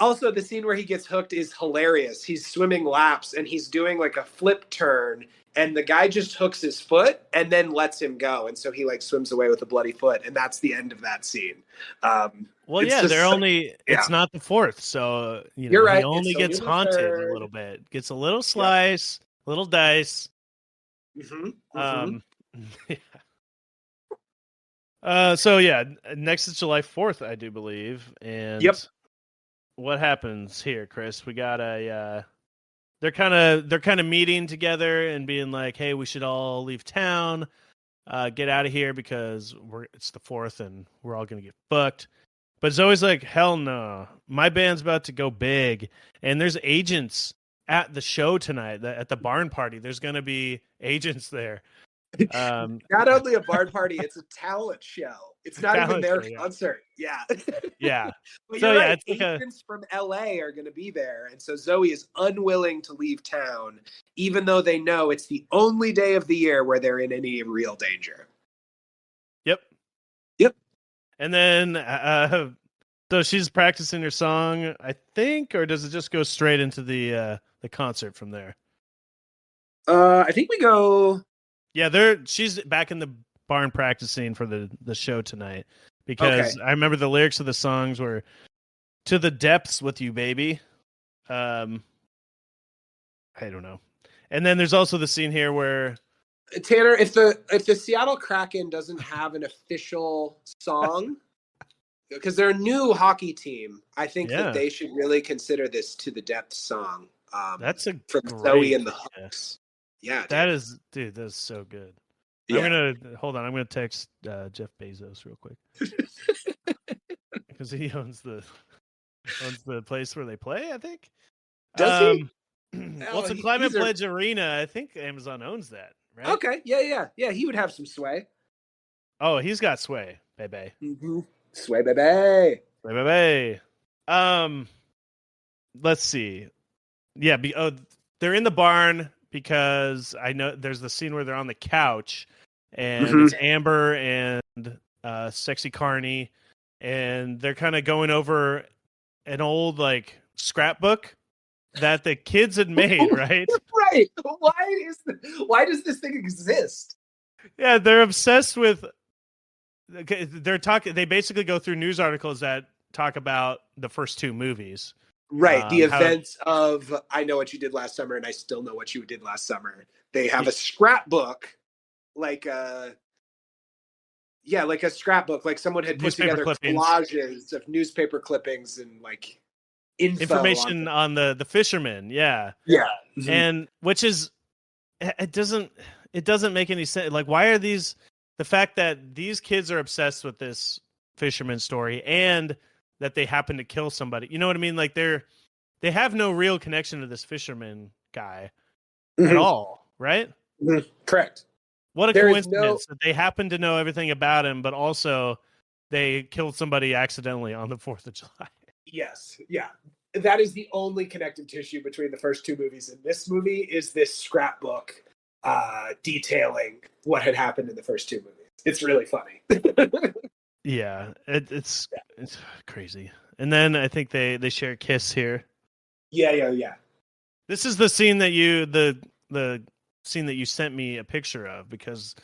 Also, the scene where he gets hooked is hilarious. He's swimming laps and he's doing like a flip turn, and the guy just hooks his foot and then lets him go, and so he like swims away with a bloody foot, and that's the end of that scene. Well, It's yeah, just they're so- only it's not the 4th, so you know You're right, he only it's gets only the haunted a 3rd. little bit. Gets a little slice, little dice. Um so yeah, next is July 4th, I do believe. And Yep. what happens here, Chris? We got a they're kind of meeting together and being like, "Hey, we should all leave town, get out of here because it's the 4th and we're all going to get fucked." But Zoe's like, "Hell no. My band's about to go big and there's agents at the show tonight, at the barn party. There's going to be agents there." Not only a barn party, it's a talent show. It's not even Talent their show, yeah. concert. Yeah. Yeah. But So, you're yeah, right. it's like a- Agents from LA are going to be there. And so Zoe is unwilling to leave town, even though they know it's the only day of the year where they're in any real danger. Yep. Yep. And then so she's practicing her song, I think, or does it just go straight into the concert from there? I think we go. Yeah, she's back in the barn practicing for the show tonight because I remember the lyrics of the songs were "To the depths with you, baby." I don't know. And then there's also the scene here where Tanner, if the Seattle Kraken doesn't have an official song, because they're a new hockey team, I think Yeah. that they should really consider this "To the Depths" song. That's a from great Zoe and the idea. Hooks. Yeah, That is so good. Yeah. I'm gonna text Jeff Bezos real quick because he owns the place where they play, I think. Does he? Well, it's a Climate Pledge Arena. I think Amazon owns that, right? Okay, yeah. He would have some sway. Oh, he's got sway, baby. Mm-hmm. Sway, baby. Sway, baby. Let's see. Yeah, they're in the barn because I know there's the scene where they're on the couch and it's Amber and Sexy Carney, and they're kind of going over an old like scrapbook that the kids had made, right? Right. Why does this thing exist? Yeah, they're obsessed with. They basically go through news articles that talk about the first 2 movies. Right. The events of I Know What You Did Last Summer and I Still Know What You Did Last Summer. They have a scrapbook, like a scrapbook, like someone had put together collages of newspaper clippings and like information on the fishermen. Yeah. Yeah. And which is it doesn't make any sense. Like, why are the fact that these kids are obsessed with this fisherman story and that they happen to kill somebody, you know what I mean? Like they have no real connection to this fisherman guy at all, right? Correct. What a coincidence that they happen to know everything about him, but also they killed somebody accidentally on the 4th of July. Yes. Yeah. That is the only connective tissue between the first 2 movies and this movie is this scrapbook detailing what had happened in the first 2 movies. It's really funny. Yeah, it's crazy. And then I think they share a kiss here. Yeah. This is the scene that the scene that you sent me a picture of because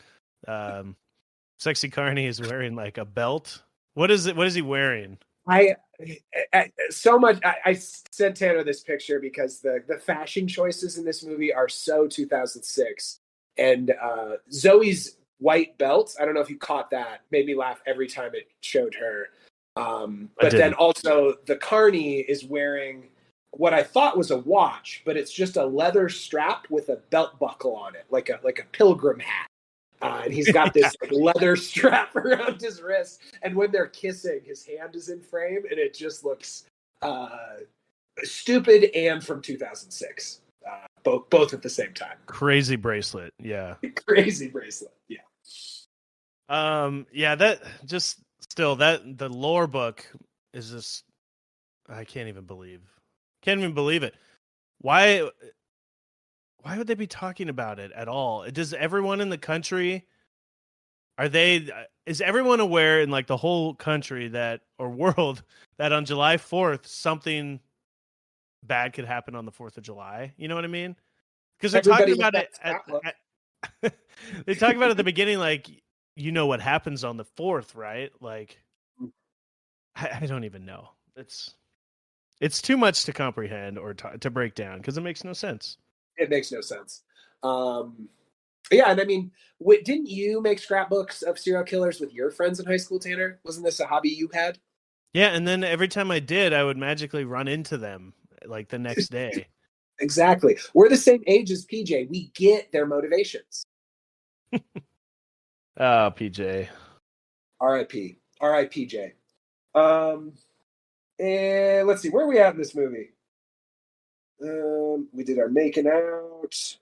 Sexy Carney is wearing like a belt. What is he wearing? I sent Tanner this picture because the fashion choices in this movie are so 2006, and Zoe's white belt. I don't know if you caught that. Made me laugh every time it showed her. But didn't. then also the carny is wearing what I thought was a watch, but it's just a leather strap with a belt buckle on it, like a pilgrim hat. And he's got this like, leather strap around his wrist. And when they're kissing, his hand is in frame, and it just looks stupid and from 2006. Both at the same time. Crazy bracelet, yeah. Crazy bracelet, yeah. Yeah, that just still that the lore book is just I can't even believe it. Why would they be talking about it at all? Does everyone in the country is everyone aware in like the whole country that or world that on July 4th something bad could happen on the 4th of July? You know what I mean? Because they're talking about it they talk about it at the beginning like you know what happens on the 4th, right? Like I don't even know. It's too much to comprehend or to break down because it makes no sense. It makes no sense. Yeah, and I mean, didn't you make scrapbooks of serial killers with your friends in high school, Tanner? Wasn't this a hobby you had? Yeah, and then every time I did, I would magically run into them like the next day. Exactly. We're the same age as PJ. We get their motivations. Oh, PJ. R.I.P. R.I.P.J. And let's see, where are we at in this movie? We did our making out.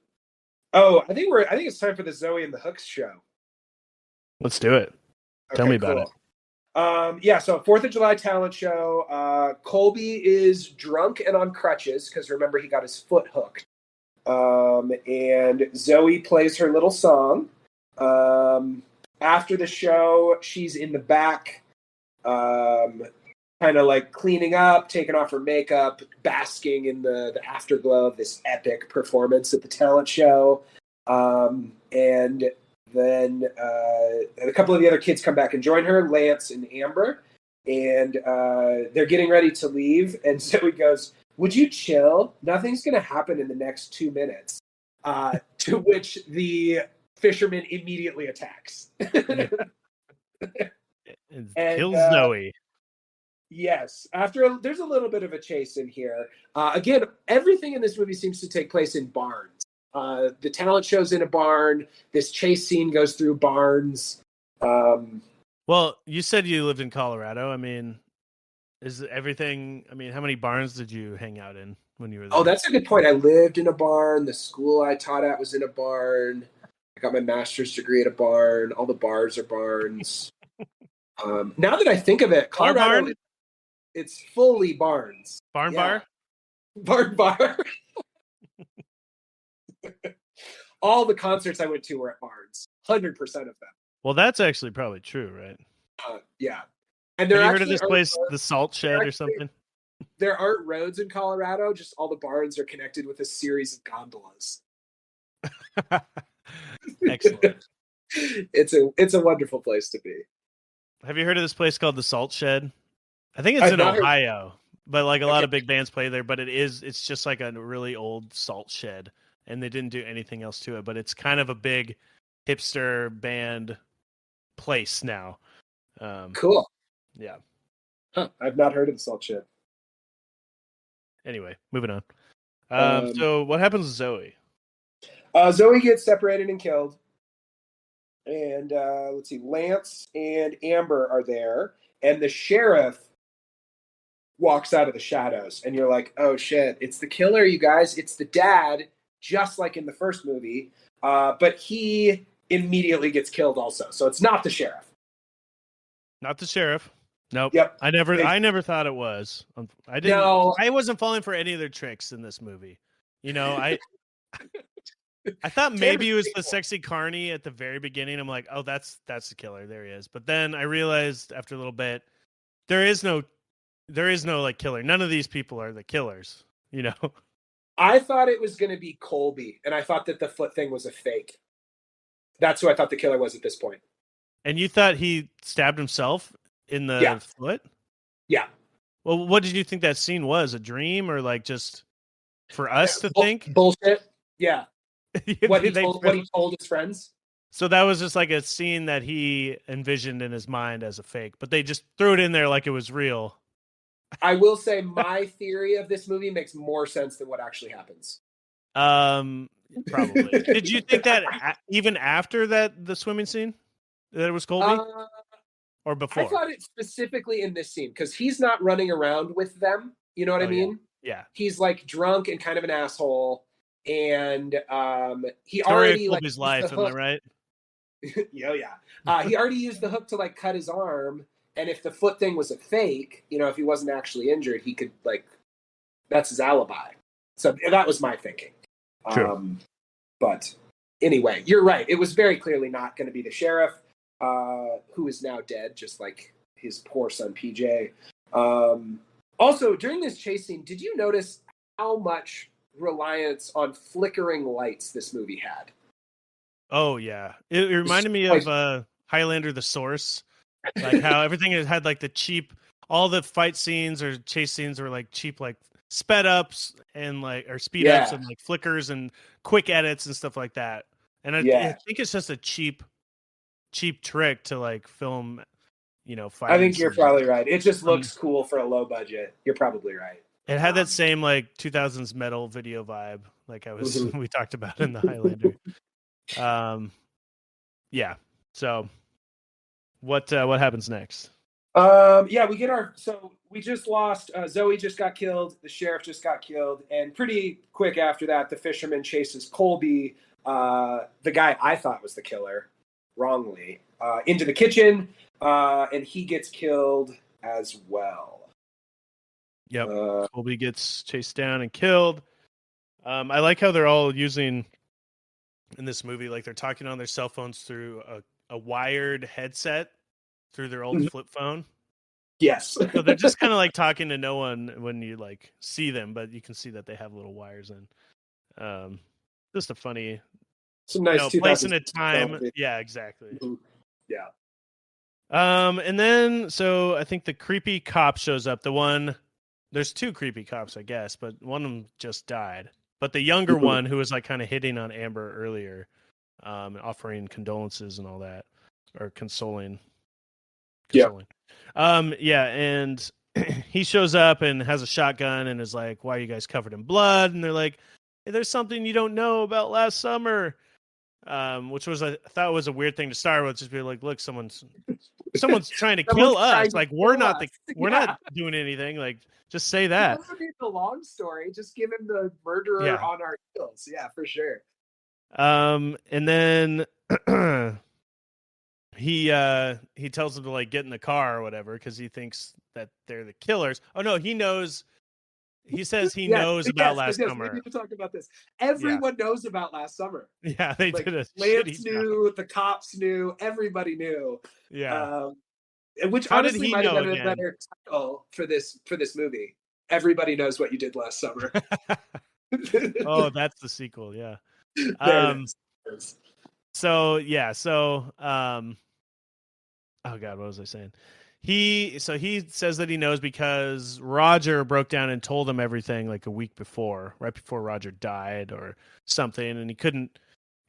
Oh, I think it's time for the Zoe and the Hooks show. Let's do it. Tell me about it. Yeah, so 4th of July talent show. Colby is drunk and on crutches because remember he got his foot hooked. And Zoe plays her little song. After the show, she's in the back, kind of like cleaning up, taking off her makeup, basking in the afterglow of this epic performance at the talent show. And then a couple of the other kids come back and join her, Lance and Amber, and they're getting ready to leave. And Zoe goes, "Would you chill? Nothing's going to happen in the next 2 minutes." To which the fisherman immediately attacks. And kills Zoe. Yes. There's a little bit of a chase in here. Again, everything in this movie seems to take place in barns. The talent show's in a barn. This chase scene goes through barns. Well, you said you lived in Colorado. I mean, is everything? I mean, how many barns did you hang out in when you were there? Oh, that's a good point. I lived in a barn. The school I taught at was in a barn. I got my master's degree at a barn. All the bars are barns. Now that I think of it, Colorado, it's fully barns. Barn Yeah. bar? Barn bar. All the concerts I went to were at barns. 100% of them. Well, that's actually probably true, right? Yeah. And have you heard of this place, the Salt Shed or something? There aren't roads in Colorado. Just all the barns are connected with a series of gondolas. Excellent. It's a wonderful place to be. Have you heard of this place called the Salt Shed? I think it's in Ohio, but like a lot of big bands play there. But it's just like a really old salt shed, and they didn't do anything else to it. But it's kind of a big hipster band place now. Cool. Yeah. Huh, I've not heard of the Salt Shed. Anyway, moving on. So what happens to Zoe? Zoe gets separated and killed. And let's see, Lance and Amber are there, and the sheriff walks out of the shadows, and you're like, oh shit, it's the killer, you guys. It's the dad, just like in the first movie. But he immediately gets killed also. So it's not the sheriff. Not the sheriff. Nope. Yep. I never thought it was. I didn't. No. I wasn't falling for any of their tricks in this movie. You know, I thought maybe it was the sexy carny at the very beginning. I'm like, oh, that's the killer. There he is. But then I realized after a little bit, there is no like killer. None of these people are the killers, you know? I thought it was going to be Colby, and I thought that the foot thing was a fake. That's who I thought the killer was at this point. And you thought he stabbed himself in the foot? Yeah. Well, what did you think that scene was? A dream or like just for us to think? Bullshit. Yeah. What he told his friends. So that was just like a scene that he envisioned in his mind as a fake, but they just threw it in there like it was real. I will say my theory of this movie makes more sense than what actually happens. Probably. Did you think that even after that, the swimming scene, that it was Colby, or before? I thought it specifically in this scene because he's not running around with them. You know what I mean? Yeah. He's like drunk and kind of an asshole, and he Story already of like Colby's life. Am I right? Yeah. He already used the hook to like cut his arm, and if the foot thing was a fake, you know, if he wasn't actually injured, he could like that's his alibi. So that was my thinking. Sure. But anyway, you're right. It was very clearly not going to be the sheriff, who is now dead, just like his poor son PJ. Also, during this chase scene, did you notice how much reliance on flickering lights this movie had? Oh yeah, it reminded me of Highlander: The Source, like how everything had like the cheap, all the fight scenes or chase scenes were like cheap, like sped ups and like or speed ups and like flickers and quick edits and stuff like that. And I think it's just a cheap trick to like film, you know, fighting. I think you're probably right. It just looks cool for a low budget. You're probably right. It had that same like 2000s metal video vibe, like we talked about in the Highlander. Yeah. So what happens next? We just lost Zoe just got killed, the sheriff just got killed, and pretty quick after that the fisherman chases Colby, the guy I thought was the killer, wrongly, into the kitchen, and he gets killed as well. Yep. Colby gets chased down and killed. I like how they're all using in this movie, like they're talking on their cell phones through a wired headset through their old flip phone. Yes. So they're just kind of like talking to no one when you like see them, but you can see that they have little wires in. Just a funny, some nice place and a time. Yeah, exactly. Mm-hmm. Yeah. And then so I think the creepy cop shows up. There's two creepy cops, I guess, but one of them just died. But the younger one, who was like kind of hitting on Amber earlier, offering condolences and all that, or consoling. Yeah. And he shows up and has a shotgun and is like, "Why are you guys covered in blood?" And they're like, "Hey, there's something you don't know about last summer," which was I thought was a weird thing to start with. Just be like, "Look, someone's trying to kill us. Like we're not doing anything. Like just say that." It doesn't need the long story. Just give him the murderer on our heels. Yeah, for sure. And then he tells them to like get in the car or whatever because he thinks that they're the killers. Oh no, he knows. He says he knows about last summer. We need to talk about this. Everyone knows about last summer. Yeah, they did a Lance knew, the cops knew, everybody knew. Yeah. Which honestly might have been a better title for this movie. Everybody knows what you did last summer. Oh, that's the sequel, yeah. So oh god, what was I saying? He says that he knows because Roger broke down and told him everything like a week before, right before Roger died or something, and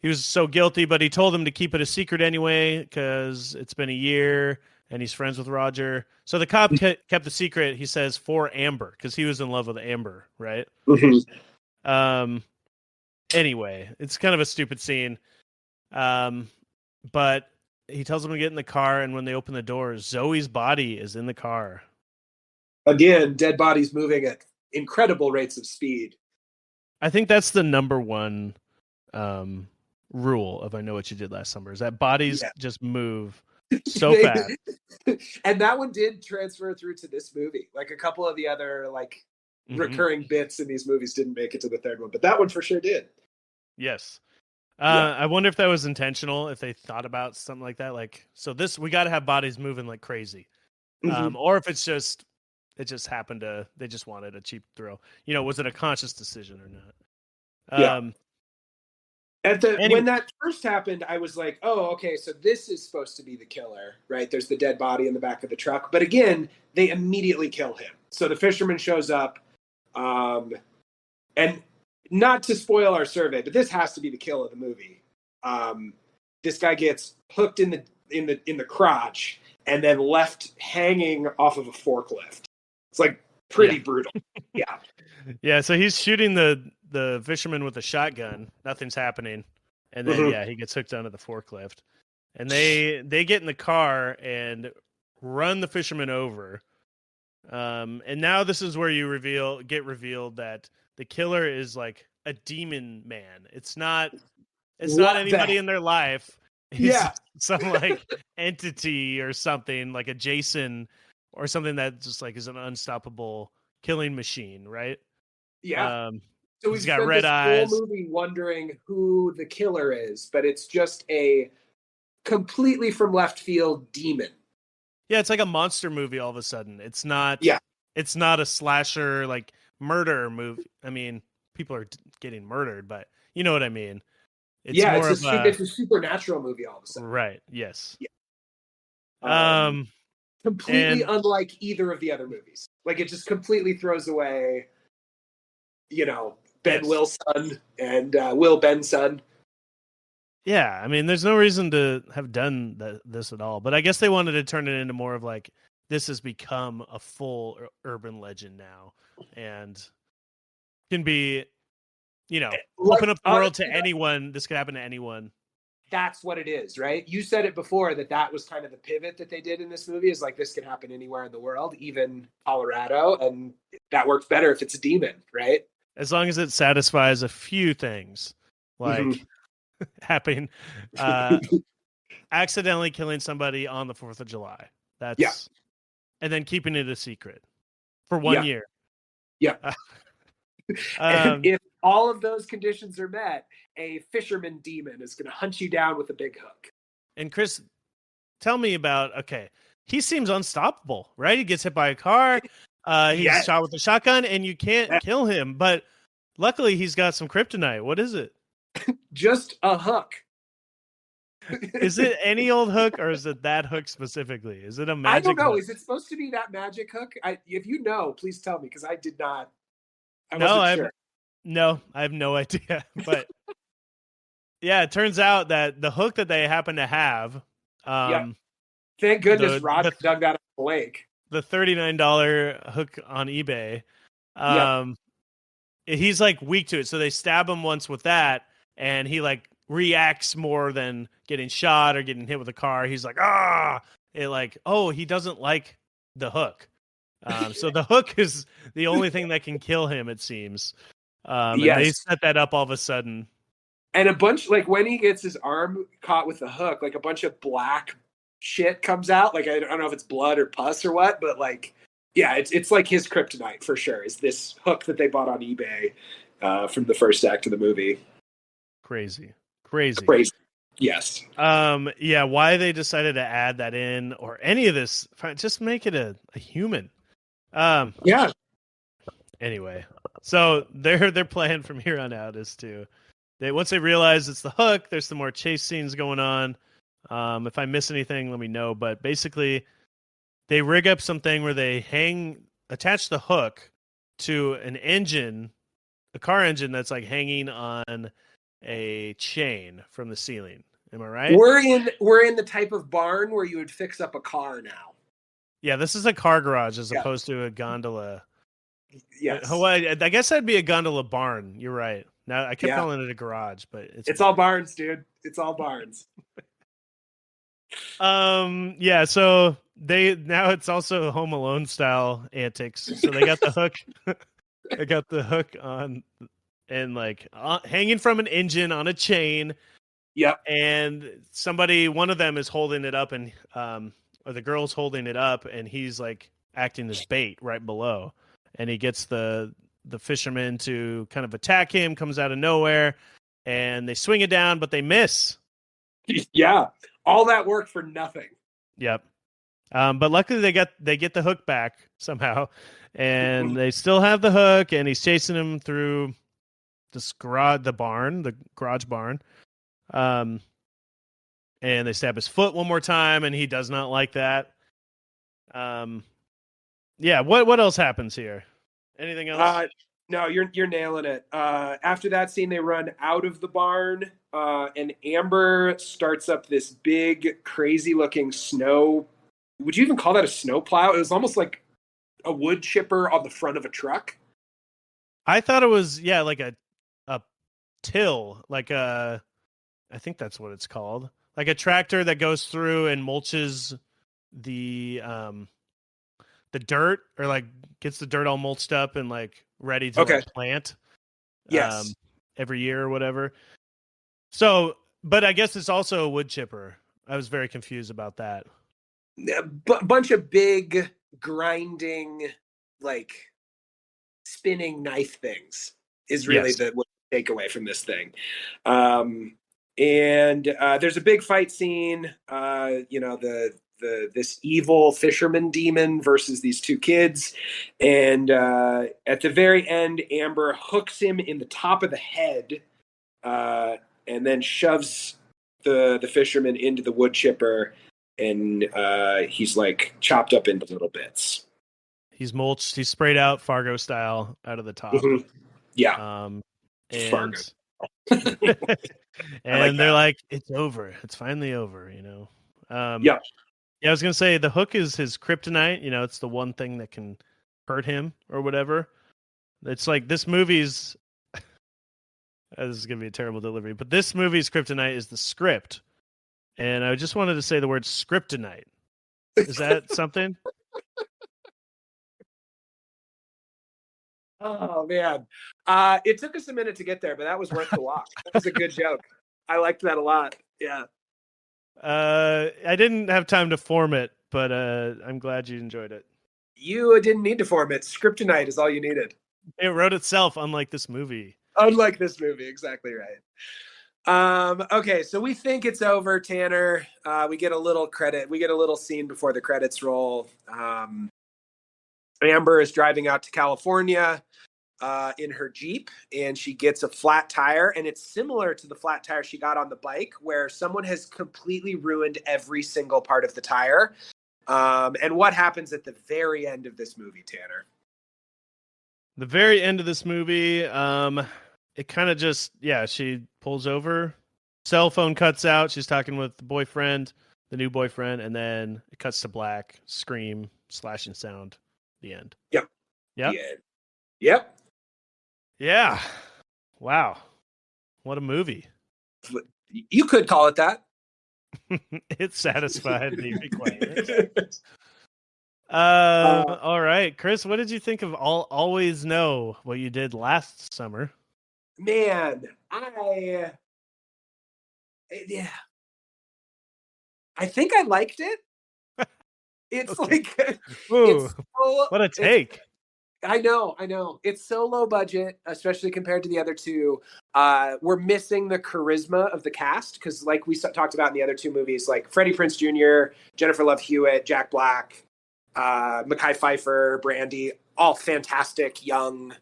he was so guilty, but he told him to keep it a secret anyway because it's been a year and he's friends with Roger. So the cop kept the secret, he says, for Amber because he was in love with Amber, right? Mm-hmm. Anyway, it's kind of a stupid scene. But he tells them to get in the car, and when they open the door, Zoe's body is in the car. Again, dead bodies moving at incredible rates of speed. I think that's the number one rule of I Know What You Did Last Summer, is that bodies just move so fast. And that one did transfer through to this movie. Like a couple of the other recurring bits in these movies didn't make it to the third one, but that one for sure did. Yes. I wonder if that was intentional, if they thought about something like that. Like, so we got to have bodies moving like crazy. Or if it just happened to, they just wanted a cheap thrill. You know, was it a conscious decision or not? When that first happened, I was like, oh, okay, so this is supposed to be the killer, right? There's the dead body in the back of the truck. But again, they immediately kill him. So the fisherman shows up, and not to spoil our survey, but this has to be the kill of the movie. this guy gets hooked in the crotch and then left hanging off of a forklift. It's like pretty brutal. Yeah. Yeah, so he's shooting the fisherman with a shotgun. Nothing's happening. And then he gets hooked onto the forklift. And they get in the car and run the fisherman over. And now this is where you get revealed that the killer is like a demon man. It's not anybody in their life. He's some like entity or something, like a Jason or something that just like is an unstoppable killing machine, right? Yeah. So he's got red eyes. Whole movie wondering who the killer is, but it's just a completely from left field demon. Yeah, it's like a monster movie all of a sudden. It's not. Yeah. It's not a slasher like murder movie. I mean, people are getting murdered, but you know what I mean. It's it's a supernatural movie all of a sudden. Right. Yes. Yeah. Completely unlike either of the other movies. Like it just completely throws away, Ben Wilson and Will Benson. Yeah, I mean, there's no reason to have done this at all. But I guess they wanted to turn it into more of like, this has become a full urban legend now. And can be, open up the world to anyone. This could happen to anyone. That's what it is, right? You said it before that was kind of the pivot that they did in this movie is like, this could happen anywhere in the world, even Colorado. And that works better if it's a demon, right? As long as it satisfies a few things, like happening, accidentally killing somebody on the 4th of July. That's and then keeping it a secret for 1 year. Yeah. And if all of those conditions are met, a fisherman demon is going to hunt you down with a big hook. And Chris, tell me about, he seems unstoppable, right? He gets hit by a car. He's shot with a shotgun and you can't kill him. But luckily he's got some kryptonite. What is it? Just a hook. Is it any old hook or is it that hook specifically? Is it a magic hook? I don't know. Is it supposed to be that magic hook? If you know, please tell me because I did not. I have no idea. But yeah, it turns out that the hook that they happen to have. Thank goodness Roger dug that out of the lake. The $39 hook on eBay. He's like weak to it. So they stab him once with that and he like reacts more than getting shot or getting hit with a car. He's like, he doesn't like the hook. So the hook is the only thing that can kill him, it seems. And they set that up all of a sudden. And a bunch, like when he gets his arm caught with the hook, like a bunch of black shit comes out. Like, I don't know if it's blood or pus or what, but like, yeah, it's like his kryptonite for sure. Is this hook that they bought on eBay from the first act of the movie. Crazy. Yes. Why they decided to add that in or any of this, just make it a human. Anyway, so their plan from here on out is to once they realize it's the hook, there's some more chase scenes going on. If I miss anything, let me know. But basically, they rig up something where they attach the hook to an engine, a car engine that's like hanging on a chain from the ceiling. Am I right? We're in the type of barn where you would fix up a car now. Yeah, this is a car garage as opposed to a gondola. Yes. Hawaii, I guess that'd be a gondola barn. You're right. Now I kept calling it a garage, but it's all barns, dude. It's all barns. So now it's also Home Alone style antics. So they got the hook. They got the hook on and like hanging from an engine on a chain. Yep. And one of them is holding it up, and or the girl's holding it up, and he's like acting as bait right below. And he gets the fisherman to kind of attack him, comes out of nowhere, and they swing it down, but they miss. Yeah. All that work for nothing. Yep. But luckily they get the hook back somehow, and they still have the hook, and he's chasing him through the garage barn. And they stab his foot one more time, and he does not like that. What else happens here? Anything else? No, you're nailing it. After that scene, they run out of the barn, and Amber starts up this big, crazy-looking snow. Would you even call that a snow plow? It was almost like a wood chipper on the front of a truck. I thought it was like a till, like a I think that's what it's called. Like a tractor that goes through and mulches the dirt, or like gets the dirt all mulched up and like ready to Okay. like plant Yes. every year or whatever. So, but I guess it's also a wood chipper. I was very confused about that. Bunch of big grinding, like spinning knife things is really Yes. the takeaway from this thing. And there's a big fight scene. This evil fisherman demon versus these two kids, and at the very end, Amber hooks him in the top of the head, and then shoves the fisherman into the wood chipper, and he's like chopped up into little bits. He's mulched. He's sprayed out Fargo style out of the top. Mm-hmm. Yeah. And Fargo. and they're like, it's over. It's finally over. Yeah. Yeah, I was gonna say the hook is his kryptonite. It's the one thing that can hurt him or whatever. It's like this movie's. This is gonna be a terrible delivery, but this movie's kryptonite is the script, and I just wanted to say the word scriptonite. Is that something? Oh man, it took us a minute to get there, but that was worth the walk. That was a good joke. I liked that a lot. Yeah. I didn't have time to form it, but I'm glad you enjoyed it. You didn't need to form it. Scriptonite is all you needed. It wrote itself, unlike this movie. Unlike this movie, exactly right. Okay, so we think it's over, Tanner. We get a little credit. We get a little scene before the credits roll. Amber is driving out to California in her Jeep, and she gets a flat tire, and it's similar to the flat tire she got on the bike, where someone has completely ruined every single part of the tire. And what happens at the very end of this movie, Tanner? The very end of this movie, it kind of just, she pulls over, cell phone cuts out, she's talking with the new boyfriend, and then it cuts to black, scream, slashing sound, the end. Yep. Yep. Yep. Yeah. Wow. What a movie. You could call it that. It satisfied the requirement. All right, Chris, what did you think of Always Know What You Did Last Summer? Man, I think I liked it. It's Okay. like, Ooh, what a take. I know. It's so low budget, especially compared to the other two. We're missing the charisma of the cast because, like we talked about in the other two movies, like Freddie Prinze Jr., Jennifer Love Hewitt, Jack Black, Mekhi Phifer, Brandy, all fantastic young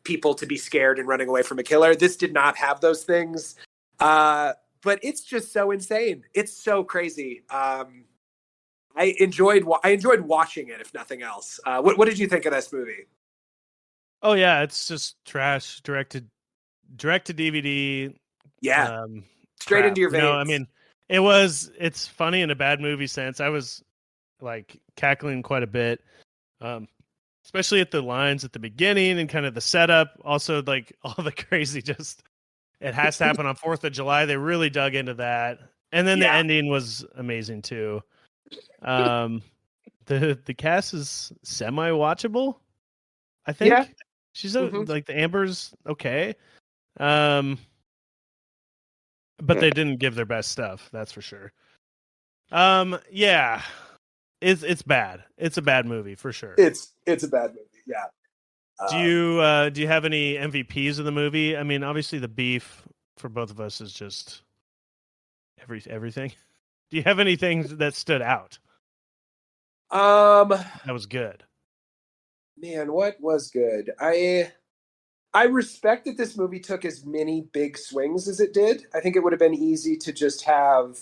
people to be scared and running away from a killer. This did not have those things, but it's just so insane. It's so crazy. I enjoyed watching it, if nothing else. What did you think of this movie? Oh yeah, it's just trash. Direct to DVD. Yeah, straight crap. into your veins. No, I mean, it's funny in a bad movie sense. I was like cackling quite a bit, especially at the lines at the beginning and kind of the setup. Also, like all the crazy, just it has to happen on 4th of July. They really dug into that, and then the ending was amazing too. The cast is semi-watchable, I think. Yeah. She's like the Amber's okay. But they didn't give their best stuff, that's for sure. Yeah. It's bad. It's a bad movie for sure. It's a bad movie, yeah. Do you have any MVPs of the movie? I mean, obviously the beef for both of us is just everything. Do you have anything that stood out? That was good. Man, what was good? I respect that this movie took as many big swings as it did. I think it would have been easy to just have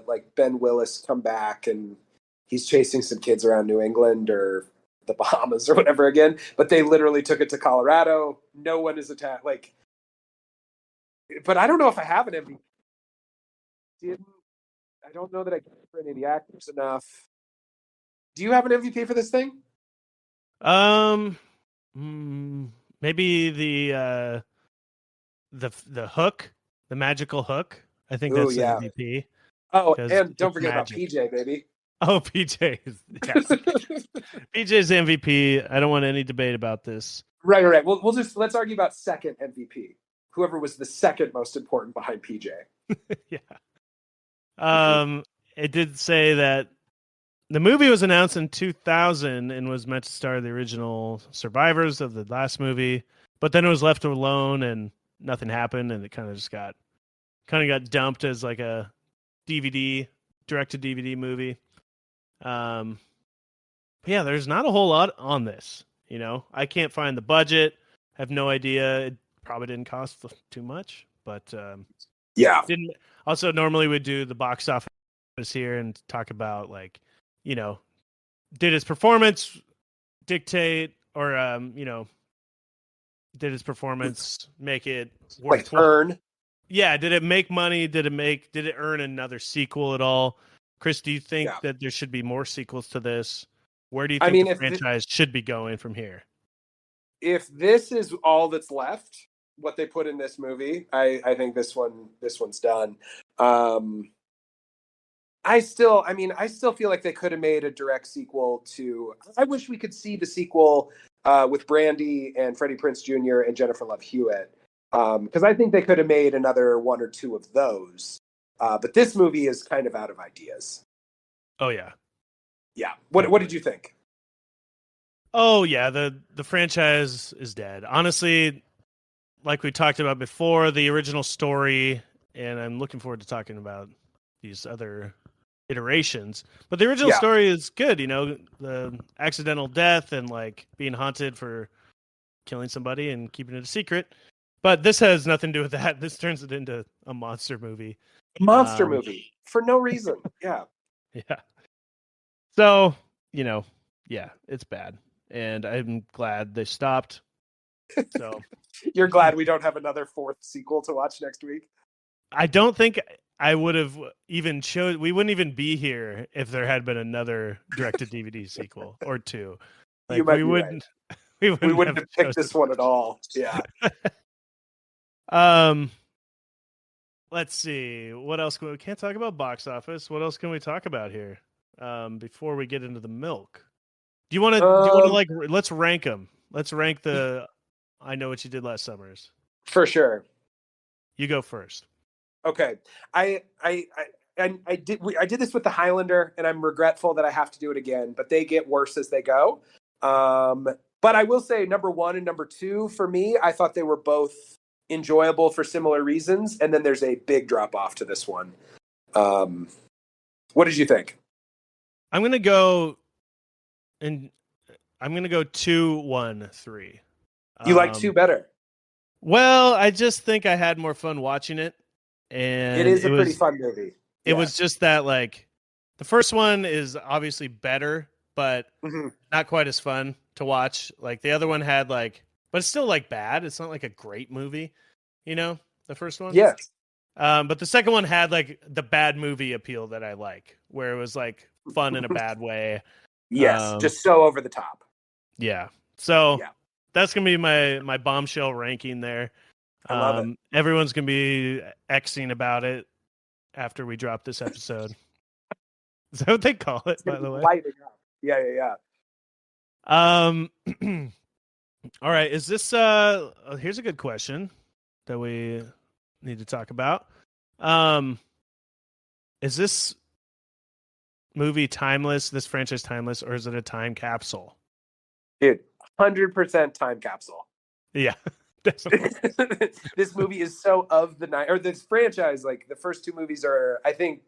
like Ben Willis come back and he's chasing some kids around New England, or the Bahamas or whatever again, but they literally took it to Colorado. No one is attacked. Like, but I don't know if I have an MVP. I don't know that I care for any of the actors enough. Do you have an MVP for this thing? Maybe the hook, the magical hook. I think that's the MVP. Oh, and don't forget about PJ, baby. Oh, PJ. PJ's MVP. I don't want any debate about this. Right. Let's argue about second MVP. Whoever was the second most important behind PJ. Yeah. It did say that the movie was announced in 2000 and was meant to star the original survivors of the last movie, but then it was left alone and nothing happened, and it kind of got dumped as like a direct-to-DVD movie. Yeah, there's not a whole lot on this. You know, I can't find the budget. I have no idea. It probably didn't cost too much, but didn't. Also, normally we'd do the box office here and talk about, like, you know, did his performance dictate, or did his performance make it worth earn? Yeah, did it make money? Did it earn another sequel at all? Chris, do you think that there should be more sequels to this? Where do you think the franchise should be going from here? If this is all that's left, what they put in this movie, I think this one's done. I still feel like they could have made a direct sequel to. I wish we could see the sequel with Brandy and Freddie Prinze Jr. and Jennifer Love Hewitt, because I think they could have made another one or two of those. But this movie is kind of out of ideas. Oh yeah. What did you think? Oh yeah, the franchise is dead. Honestly, like we talked about before, the original story, and I'm looking forward to talking about these other iterations. But the original story is good, you know, the accidental death and like being haunted for killing somebody and keeping it a secret. But this has nothing to do with that. This turns it into a monster movie. Movie for no reason. Yeah. So, you know, it's bad. And I'm glad they stopped. So you're glad we don't have another fourth sequel to watch next week? I don't think I would have even we wouldn't even be here if there had been another direct-to-DVD sequel or two. Like, we wouldn't have picked this one at all. Yeah. Let's see. What else? We can't talk about box office. What else can we talk about here? Before we get into the milk. Do you want to let's rank them. Let's rank the I Know What You Did Last Summers. For sure. You go first. Okay. I did this with the Highlander, and I'm regretful that I have to do it again, but they get worse as they go. But I will say number 1 and number 2 for me, I thought they were both enjoyable for similar reasons, and then there's a big drop off to this one. What did you think? I'm gonna go 2, 1, 3. You like 2 better? Well, I just think I had more fun watching it, and it is a pretty fun movie. It was just that, like, the first one is obviously better, but not quite as fun to watch. Like, the other one had, like, but it's still, like, bad. It's not like a great movie, you know, the first one. Yes. But the second one had, like, the bad movie appeal that I like, where it was, like, fun in a bad way. Yes, just so over the top. Yeah. So that's going to be my bombshell ranking there. I love it. Everyone's going to be Xing about it after we drop this episode. Is that what they call it, by the way? Lighting up. Yeah. All right. Is this here's a good question that we need to talk about. Is this movie timeless, this franchise timeless, or is it a time capsule? Dude, 100% time capsule. Yeah. This movie is so of the night, or this franchise, like the first 2 movies are, I think,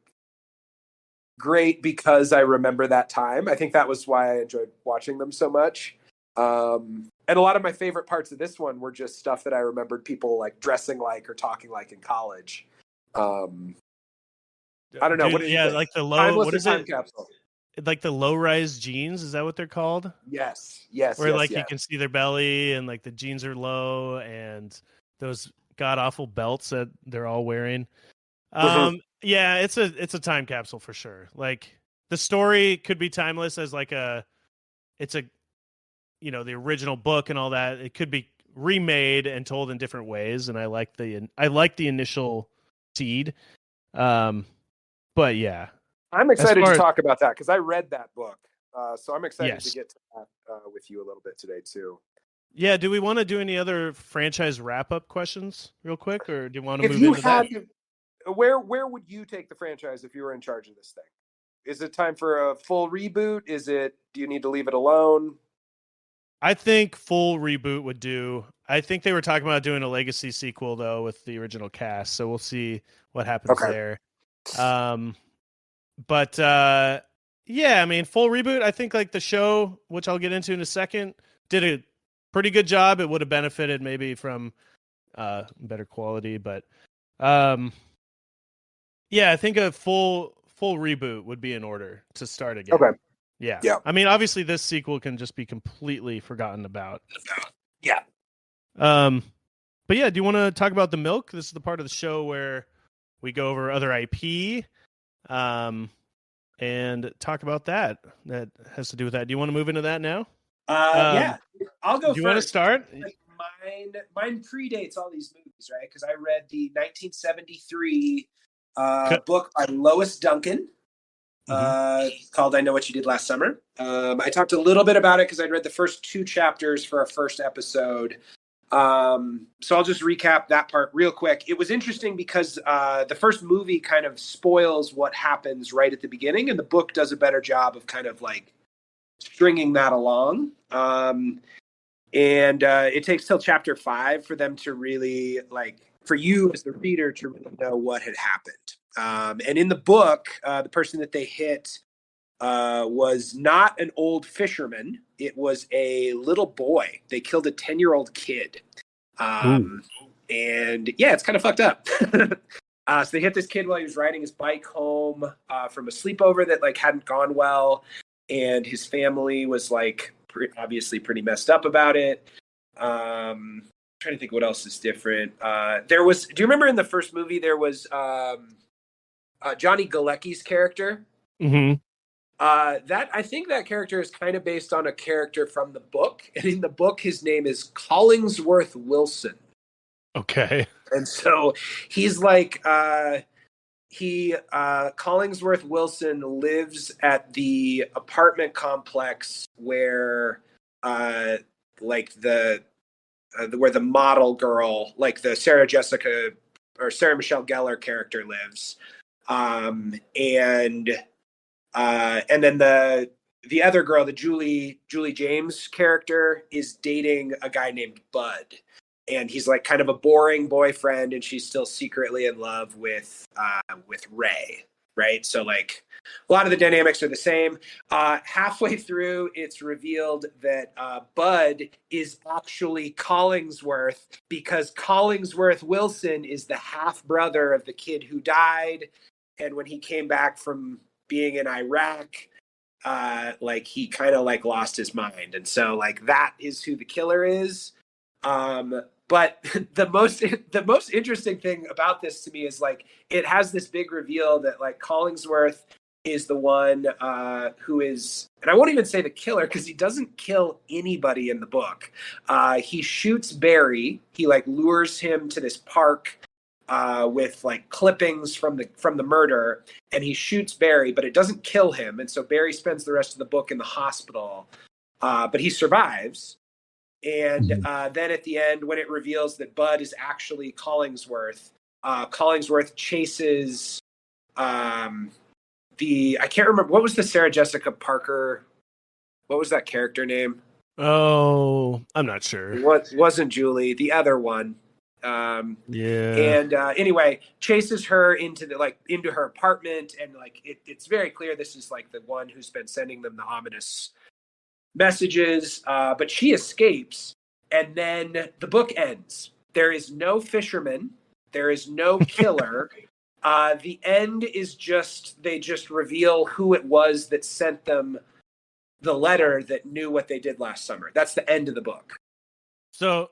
great because I remember that time. I think that was why I enjoyed watching them so much. And a lot of my favorite parts of this one were just stuff that I remembered people like dressing like or talking like in college. I don't know. Dude, what do you think? like the low. Timeless what is time it? Capsule. like the low-rise jeans. Is that what they're called? Yes. Where like you can see their belly and like the jeans are low and those god awful belts that they're all wearing. Yeah, it's a time capsule for sure. Like the story could be timeless as like it's a the original book and all that. It could be remade and told in different ways, and I like the initial seed. But yeah, I'm excited to talk about that because I read that book. So I'm excited to get to that with you a little bit today too. Yeah, do we want to do any other franchise wrap-up questions real quick, or do you want to move into that? Where would you take the franchise if you were in charge of this thing? Is it time for a full reboot? Do you need to leave it alone? I think full reboot would do. I think they were talking about doing a legacy sequel though with the original cast, so we'll see what happens there. But yeah, I mean, full reboot. I think like the show, which I'll get into in a second, did a pretty good job. It would have benefited maybe from better quality, but yeah, I think a full reboot would be in order to start again. Okay. Yeah. I mean, obviously this sequel can just be completely forgotten about. Yeah. But yeah, do you want to talk about The Milk? This is the part of the show where we go over other IP and talk about that. That has to do with that. Do you want to move into that now? Yeah. I'll go first. Do you want to start? Mine predates all these movies, right? Because I read the 1973 book by Lois Duncan. Called I Know What You Did Last Summer. I talked a little bit about it because I'd read the first 2 chapters for our first episode. So I'll just recap that part real quick. It was interesting because the first movie kind of spoils what happens right at the beginning, and the book does a better job of kind of like stringing that along. And it takes till chapter 5 for them to really for you as the reader to really know what had happened. And in the book, the person that they hit was not an old fisherman. It was a little boy. They killed a 10-year-old kid. And yeah, it's kind of fucked up. So they hit this kid while he was riding his bike home from a sleepover that hadn't gone well. And his family was obviously pretty messed up about it. Trying to think what else is different. Do you remember in the first movie there was Johnny Galecki's character? Mm-hmm. I think that character is kind of based on a character from the book, and in the book his name is Collingsworth Wilson. Okay. And so he's Collingsworth Wilson lives at the apartment complex where where the model girl, the Sarah Michelle Gellar character lives. And then the other girl, the Julie James character, is dating a guy named Bud, and he's kind of a boring boyfriend, and she's still secretly in love with Ray, right? So a lot of the dynamics are the same. Halfway through, it's revealed that Bud is actually Collingsworth, because Collingsworth Wilson is the half brother of the kid who died, and when he came back from being in Iraq, he kind of lost his mind, and so that is who the killer is. But the most interesting thing about this to me is it has this big reveal that Collingsworth is the one who is, and I won't even say the killer because he doesn't kill anybody in the book. He shoots Barry. He lures him to this park with clippings from the murder, and he shoots Barry, but it doesn't kill him. And so Barry spends the rest of the book in the hospital, but he survives. And then at the end, when it reveals that Bud is actually Collingsworth, Collingsworth chases I can't remember, what was the Sarah Jessica Parker, what was that character name? Oh, I'm not sure. It wasn't Julie, the other one. And anyway, chases her into into her apartment, and it's very clear this is the one who's been sending them the ominous messages, but she escapes, and then the book ends. There is no fisherman, there is no killer, The end is they just reveal who it was that sent them the letter that knew what they did last summer. That's the end of the book. So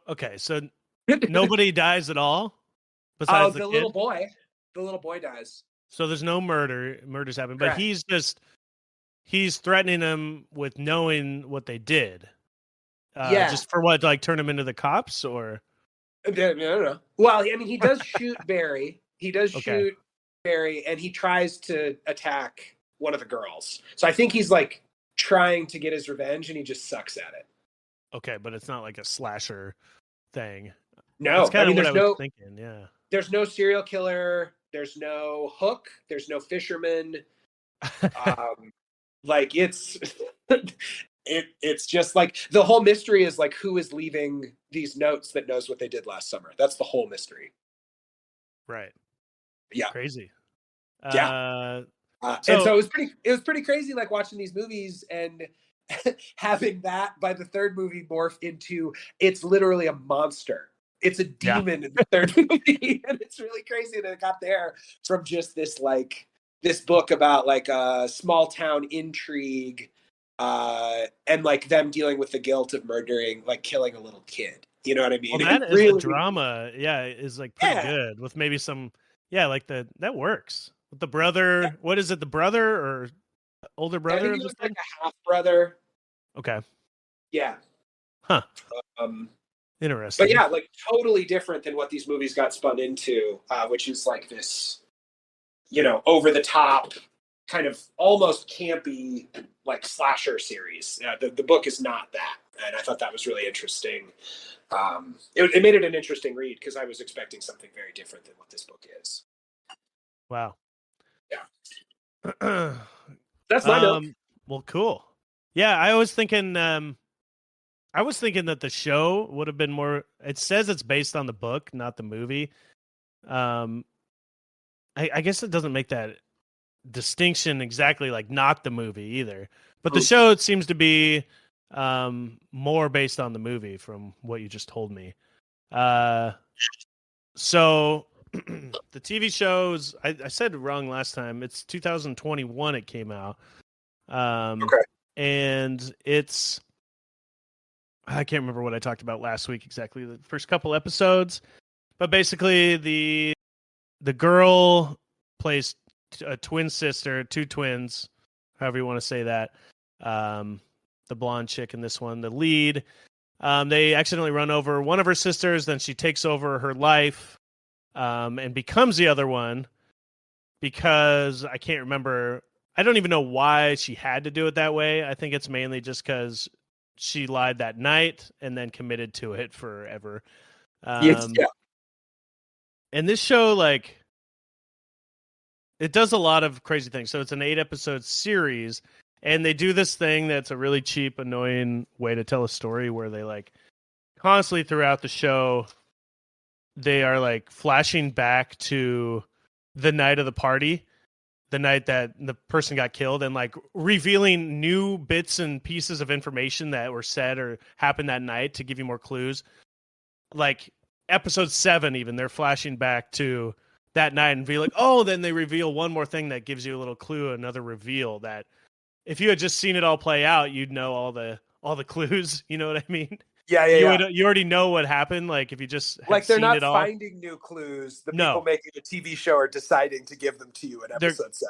nobody dies at all besides the kid? little boy. The little boy dies. So there's no murders happen, Correct. but he's threatening them with knowing what they did. Just for what, like turn them into the cops, or? I don't know. Well, I mean, he does shoot Barry. He does shoot Barry, and he tries to attack one of the girls. So I think he's like trying to get his revenge, and he just sucks at it. Okay, but it's not like a slasher thing. No, that's kind of what I was thinking. Yeah, there's no serial killer. There's no hook. There's no fisherman. Like it's just like the whole mystery is like who is leaving these notes that knows what they did last summer. That's the whole mystery. Right. Yeah. Crazy. Yeah. And so it was pretty crazy, like watching these movies and having that by the third movie morph into it's literally a monster. It's a demon in the third movie, and it's really crazy that it got there from just this book about like a small town intrigue, and like them dealing with the guilt of killing a little kid. You know what I mean? Well, that is the drama. Yeah, is like pretty good with maybe some. Yeah, like that works with the brother. What is it? The brother or older brother? I think it was like a half brother. Okay. Yeah. Huh. Interesting. But yeah, like totally different than what these movies got spun into, which is like this, over the top, kind of almost campy, like slasher series. The book is not that, and I thought that was really interesting. It made it an interesting read because I was expecting something very different than what this book is. Wow. Yeah. That's my note. Well, cool. Yeah, I was thinking that the show would have been more. It says it's based on the book, not the movie. I guess it doesn't make that distinction exactly, like not the movie either. But the show seems to be more based on the movie from what you just told me. So the TV shows, I said it wrong last time. It's 2021 it came out. Okay. And it's, I can't remember what I talked about last week exactly, the first couple episodes. But basically the girl plays a twin sister, two twins, however you want to say that. The blonde chick in this one, the lead. They accidentally run over one of her sisters, then she takes over her life and becomes the other one because I can't remember. I don't even know why she had to do it that way. I think it's mainly just because she lied that night and then committed to it forever. Yeah. And this show, like, it does a lot of crazy things. So it's an 8-episode series, and they do this thing that's a really cheap, annoying way to tell a story where they, like, constantly throughout the show, they are, like, flashing back to the night of the party, the night that the person got killed, and, like, revealing new bits and pieces of information that were said or happened that night to give you more clues. Like, episode 7 even, they're flashing back to that night and be like, oh, then they reveal one more thing that gives you a little clue, another reveal that if you had just seen it all play out, you'd know all the clues. You know what I mean? Yeah. You already know what happened. Like if you just like they're not it all. finding new clues. The people making a TV show are deciding to give them to you in episode 7.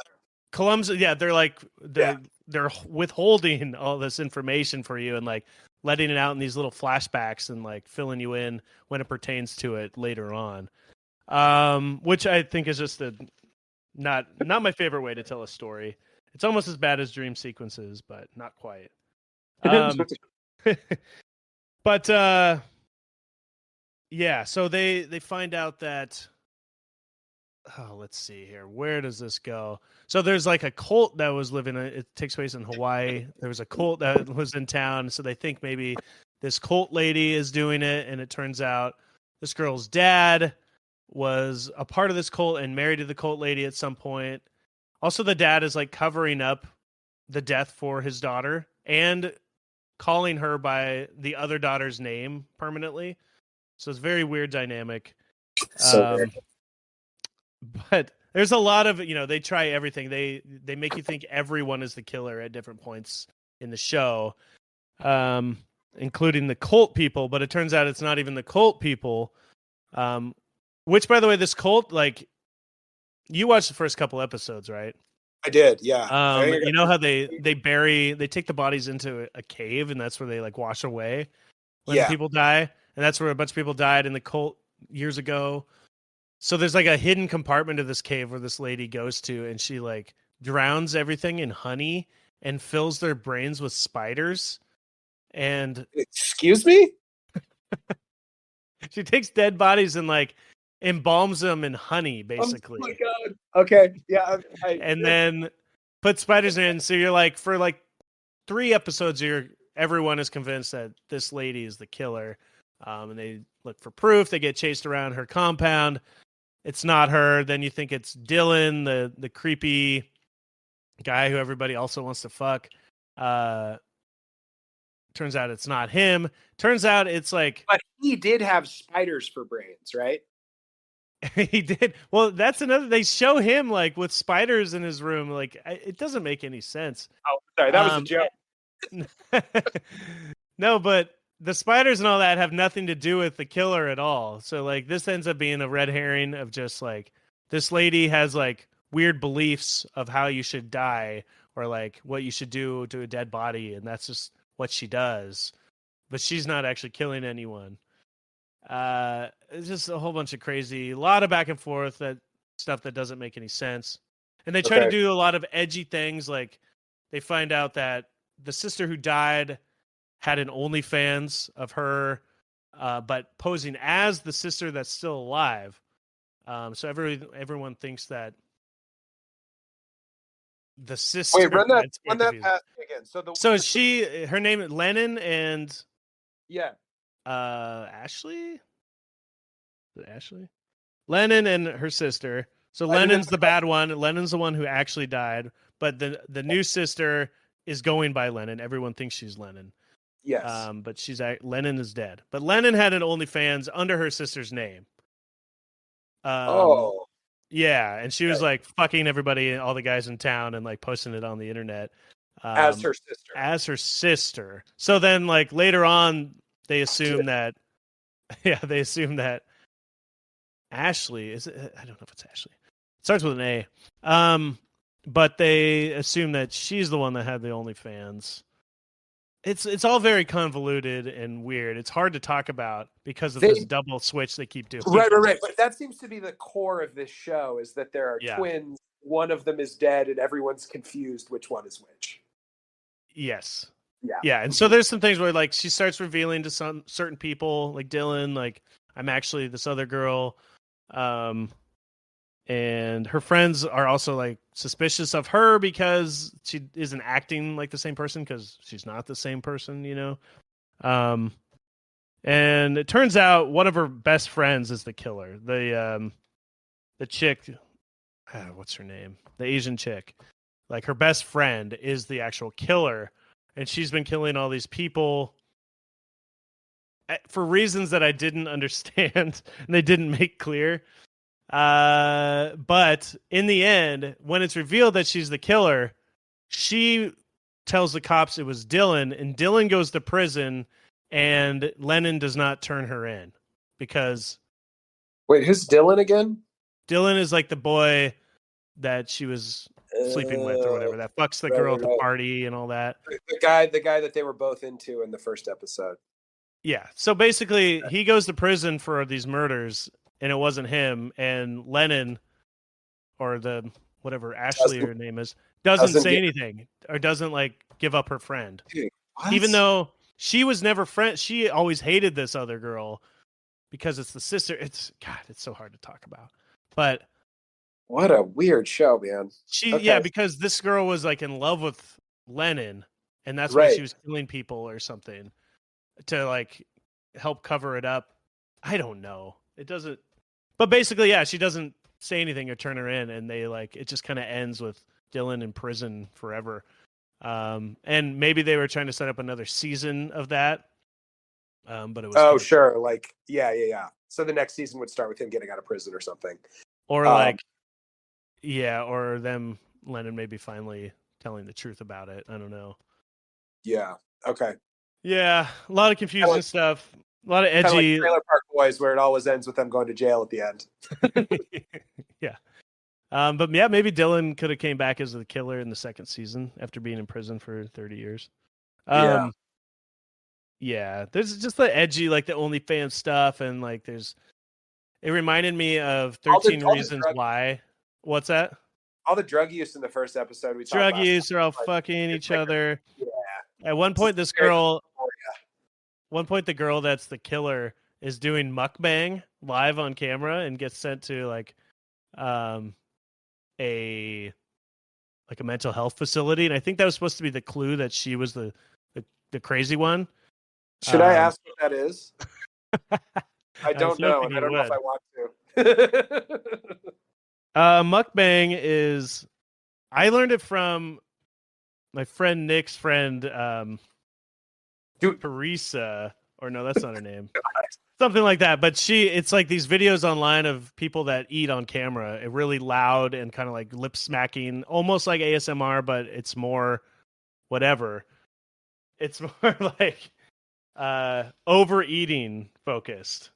Columbus, they're withholding all this information for you and like letting it out in these little flashbacks and like filling you in when it pertains to it later on. Which I think is just not my favorite way to tell a story. It's almost as bad as dream sequences, but not quite. But yeah, so they find out that let's see here. Where does this go? So there's like a cult that was living. It takes place in Hawaii. There was a cult that was in town, so they think maybe this cult lady is doing it, and it turns out this girl's dad was a part of this cult and married to the cult lady at some point. Also, the dad is like covering up the death for his daughter and calling her by the other daughter's name permanently. So it's a very weird dynamic. So weird. But there's a lot of, they try everything. They make you think everyone is the killer at different points in the show, including the cult people. But it turns out it's not even the cult people. Which, by the way, this cult, like, you watched the first couple episodes, right? I did, yeah. You know how they take the bodies into a cave, and that's where they like wash away when people die, and that's where a bunch of people died in the cult years ago. So there's like a hidden compartment of this cave where this lady goes to, and she like drowns everything in honey and fills their brains with spiders. And excuse me? She takes dead bodies and like embalms them in honey, basically. Oh my god. Okay. Yeah. And then put spiders in. So you're like, for like 3 episodes, everyone is convinced that this lady is the killer. And they look for proof. They get chased around her compound. It's not her. Then you think it's Dylan, the creepy guy who everybody also wants to fuck. Turns out it's not him. Turns out it's like... But he did have spiders for brains, right? He did. Well, that's another... They show him like with spiders in his room. Like, it doesn't make any sense. Oh, sorry. That was a joke. No, but the spiders and all that have nothing to do with the killer at all. So like this ends up being a red herring of just like this lady has like weird beliefs of how you should die or like what you should do to a dead body, and that's just what she does. But she's not actually killing anyone. It's just a whole bunch of crazy, a lot of back and forth, that stuff that doesn't make any sense. And they try to do a lot of edgy things, like they find out that the sister who died had an OnlyFans of her, but posing as the sister that's still alive. So everyone thinks that the sister... Wait, run that past me again. So her name is Lennon and... Yeah. Ashley? Is it Ashley? Lennon and her sister. So Lennon's the bad one. Lennon's the one who actually died, but the new sister is going by Lennon. Everyone thinks she's Lennon. Yes. But Lennon is dead. But Lennon had an OnlyFans under her sister's name. Yeah, and she was like fucking everybody, all the guys in town, and like posting it on the internet. As her sister. As her sister. So then like later on they assume that Ashley is it, I don't know if it's Ashley. It starts with an A. But they assume that she's the one that had the OnlyFans. It's all very convoluted and weird. It's hard to talk about because of this double switch they keep doing. Right. But that seems to be the core of this show, is that there are twins. One of them is dead, and everyone's confused which one is which. Yes. Yeah. Yeah. And so there's some things where like she starts revealing to some certain people, like Dylan, like I'm actually this other girl. And her friends are also like suspicious of her because she isn't acting like the same person, because she's not the same person, you know? And it turns out one of her best friends is the killer. The chick, what's her name? The Asian chick. Like her best friend is the actual killer. And she's been killing all these people for reasons that I didn't understand and they didn't make clear. But in the end, when it's revealed that she's the killer, she tells the cops it was Dylan, and Dylan goes to prison, and Lennon does not turn her in because... Wait, who's Dylan again? Dylan is like the boy that she was sleeping with or whatever, that fucks the girl at the party and all that. The guy that they were both into in the first episode. Yeah. So basically he goes to prison for these murders, and it wasn't him, and Lennon, or the whatever Ashley her name is, doesn't say anything or doesn't like give up her friend. Dude, even though she was never friend. She always hated this other girl because it's the sister. It's so hard to talk about, but what a weird show, man. Because this girl was like in love with Lennon, and that's why she was killing people or something to like help cover it up. I don't know. It doesn't. But basically, she doesn't say anything or turn her in, and they like it just kind of ends with Dylan in prison forever. And maybe they were trying to set up another season of that. But it was sure, like yeah. So the next season would start with him getting out of prison or something, or like Yeah, or them, Lennon maybe finally telling the truth about it. I don't know. Yeah. Okay. Yeah, a lot of Kind of confusing like, stuff. A lot of kind of like edgy. Trailer Park Boys, where it always ends with them going to jail at the end. Yeah. But yeah, maybe Dylan could have came back as the killer in the second season after being in prison for 30 years. Yeah. Yeah, there's just the edgy, like the OnlyFans stuff, and like there's. It reminded me of All the 13 all the Reasons drug Why. What's that? all the drug use in the first episode we talked Drug last time. use. They're all Like, fucking it's each like other. yeah, At one it's just point, this very girl. California. One point, the girl that's the killer is doing mukbang live on camera and gets sent to um, a a mental health facility, and I think that was supposed to be the clue that she was the crazy one. Should I ask what that is? I I was don't know, hoping and I you don't know if would. I want to. Mukbang is. I learned it from my friend Nick's friend, Dude, Teresa, or no, that's not her name. Something like that. But it's like these videos online of people that eat on camera, really loud and kind of like lip smacking, almost like ASMR, but it's more whatever. It's more like overeating focused.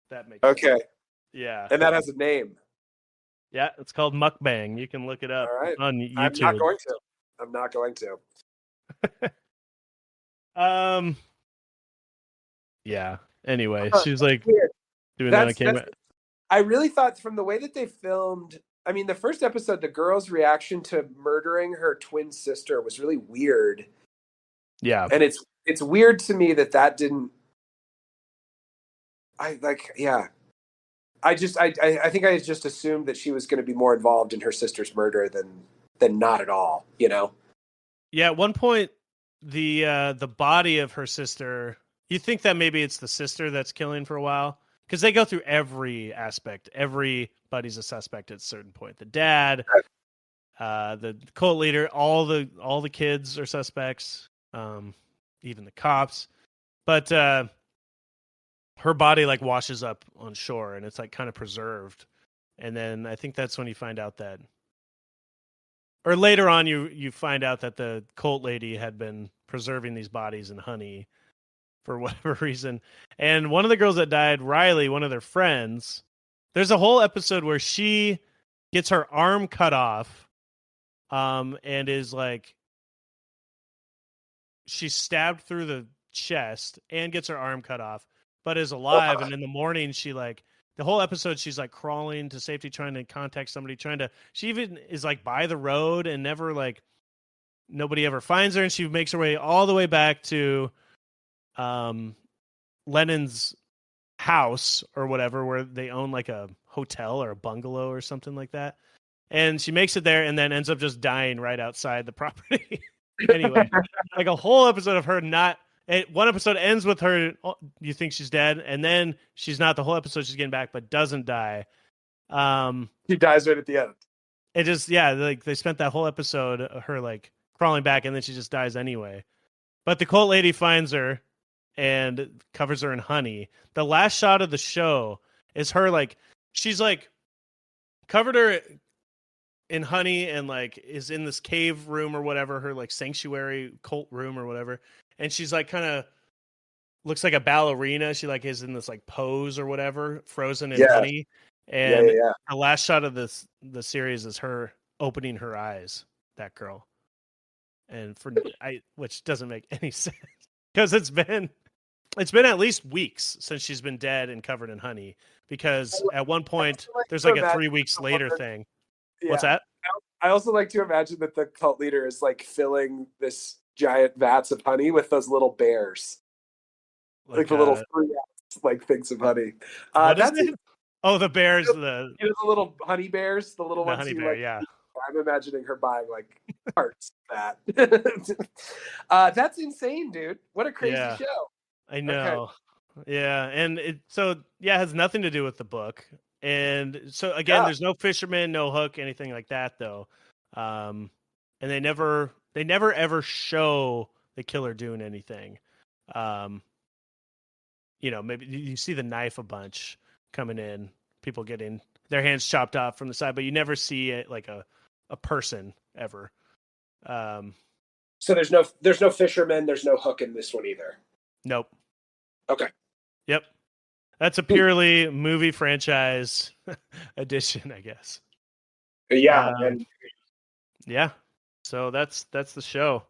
That makes sense. okay, Yeah. and that has a name. Yeah. It's called mukbang. You can look it up All right, on I'm not YouTube. going to. I'm not going to. Um, yeah. Anyway, Huh, she was like weird. doing that on That's camera. I really thought from the way that they filmed. I mean, the first episode, the girl's reaction to murdering her twin sister was really weird, Yeah. and it's weird to me that that didn't. I like, yeah. I think I just assumed that she was going to be more involved in her sister's murder than not at all. You know? Yeah. At one point, the body of her sister. You think that maybe it's the sister that's killing for a while because they go through every aspect. Everybody's a suspect at a certain point. The dad, the cult leader, all the kids are suspects. Even the cops. But her body like washes up on shore and it's like kind of preserved. And then I think that's when you find out that, or later on, you find out that the cult lady had been preserving these bodies in honey for whatever reason. And one of the girls that died, Riley, one of their friends, there's a whole episode where she gets her arm cut off, and is like she's stabbed through the chest and gets her arm cut off, but is alive. And in the morning, she like the whole episode, she's like crawling to safety, trying to contact somebody, she even is like by the road and never like nobody ever finds her. And she makes her way all the way back to Lennon's house or whatever, where they own like a hotel or a bungalow or something like that. And she makes it there and then ends up just dying right outside the property. Anyway, like a whole episode of her not. One episode ends with her. You think she's dead, and then she's not. The whole episode she's getting back, but doesn't die. She dies right at the end. It just like they spent that whole episode her like crawling back, and then she just dies anyway. But the cult lady finds her and covers her in honey. The last shot of the show is her like she's like covered her in honey and like is in this cave room or whatever, her like sanctuary cult room or whatever, and she's like kind of looks like a ballerina. She like is in this like pose or whatever, frozen in honey. And the last shot of the series is her opening her eyes, that girl. And which doesn't make any sense because it's been at least weeks since she's been dead and covered in honey, because at one point there's like a 3 weeks later thing. Yeah. What's that? I also like to imagine that the cult leader is like filling this giant vats of honey with those little bears, like the little like things of honey. That's it. Oh, the bears, the little honey bears, the little ones. Honey bear, like, yeah. I'm imagining her buying like parts of that. That's insane, dude. What a crazy show. I know. Okay. Yeah, and it has nothing to do with the book. And so again, there's no fisherman, no hook, anything like that though. And they never ever show the killer doing anything. Maybe you see the knife a bunch coming in, people getting their hands chopped off from the side, but you never see it like a person ever. So there's no fisherman, there's no hook in this one either. Nope. Okay. Yep. That's a purely movie franchise edition, I guess. Yeah. Yeah. So that's the show.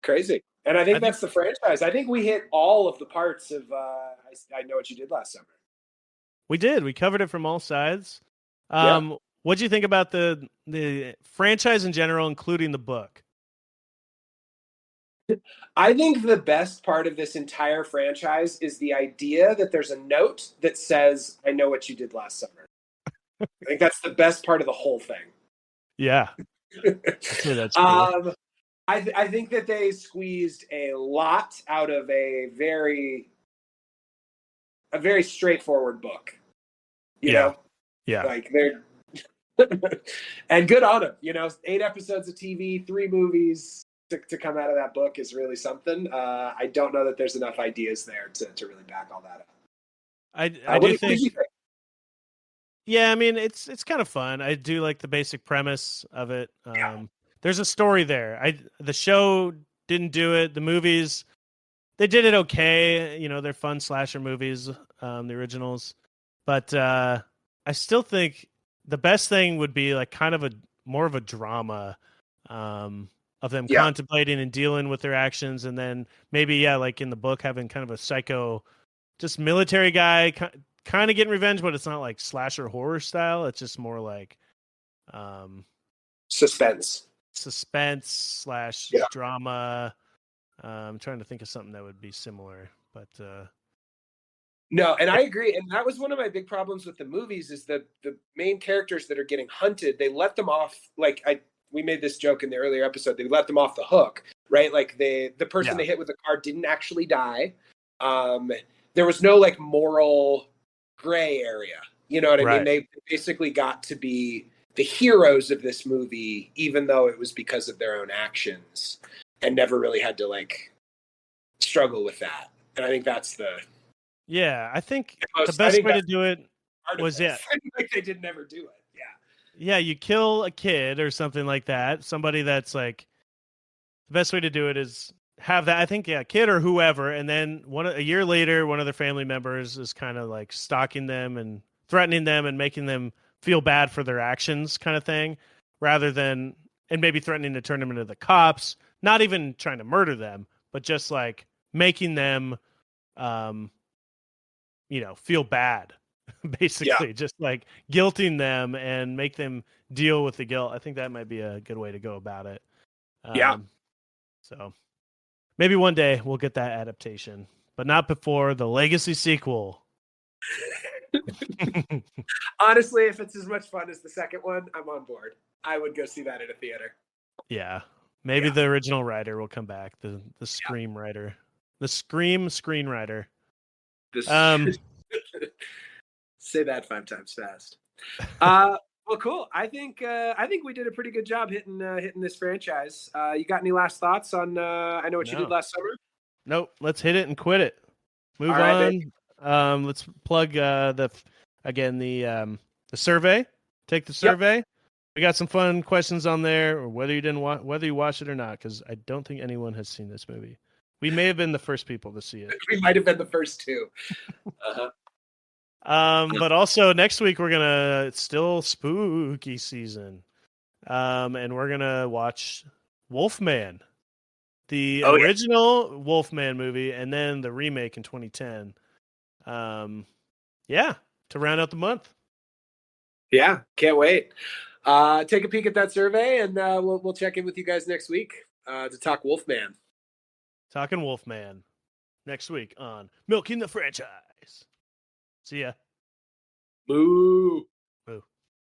Crazy. And I think that's the franchise. I think we hit all of the parts of I Know What You Did Last Summer. We did. We covered it from all sides. What do you think about the franchise in general, including the book? I think the best part of this entire franchise is the idea that there's a note that says, I know what you did last summer. I think that's the best part of the whole thing. Yeah. That's cool. I think that they squeezed a lot out of a very straightforward book. You know? Yeah. Like they're and good on them. 8 episodes of TV, 3 movies to come out of that book is really something. I don't know that there's enough ideas there to really back all that up. I do think. Yeah, I mean it's kind of fun. I do like the basic premise of it. There's a story there. The show didn't do it. The movies, they did it okay. They're fun slasher movies, the originals. But I still think the best thing would be like kind of more of a drama of them contemplating and dealing with their actions, and then maybe like in the book having kind of a psycho, just military guy kind of getting revenge, but it's not like slasher horror style. It's just more like suspense / drama. I'm trying to think of something that would be similar, but no, and I agree. And that was one of my big problems with the movies is that the main characters that are getting hunted, they let them off. We made this joke in the earlier episode. They let them off the hook, right? Like the person they hit with the car didn't actually die. There was no like moral gray area. You know what I mean? They basically got to be the heroes of this movie, even though it was because of their own actions, and never really had to like struggle with that. And I think that's I think the best way to do it was like they did never do it. Yeah, you kill a kid or something like that. Somebody that's like, the best way to do it is have that. I think kid or whoever, and then a year later, one of their family members is kind of like stalking them and threatening them and making them feel bad for their actions, kind of thing, rather than and maybe threatening to turn them into the cops. Not even trying to murder them, but just like making them, feel bad. Basically, just like guilting them and make them deal with the guilt. I think that might be a good way to go about it. So maybe one day we'll get that adaptation, but not before the Legacy sequel. Honestly, if it's as much fun as the second one, I'm on board. I would go see that at a theater. Yeah. Maybe the original writer will come back. The Scream writer. The Scream screenwriter. Say that 5 times fast. Well, cool. I think we did a pretty good job hitting this franchise. You got any last thoughts on I Know What You Did Last Summer? Nope. Let's hit it and quit it. Move on. Right, let's plug the survey. Take the survey. Yep. We got some fun questions on there, or whether you watched it or not, because I don't think anyone has seen this movie. We may have been the first people to see it. We might have been the first two. But also next week it's still spooky season. And we're gonna watch Wolfman, the original Wolfman movie, and then the remake in 2010. To round out the month. Yeah, can't wait. Take a peek at that survey, and we'll check in with you guys next week to talk Wolfman. Talking Wolfman next week on Milking the Franchise. See ya. Boo.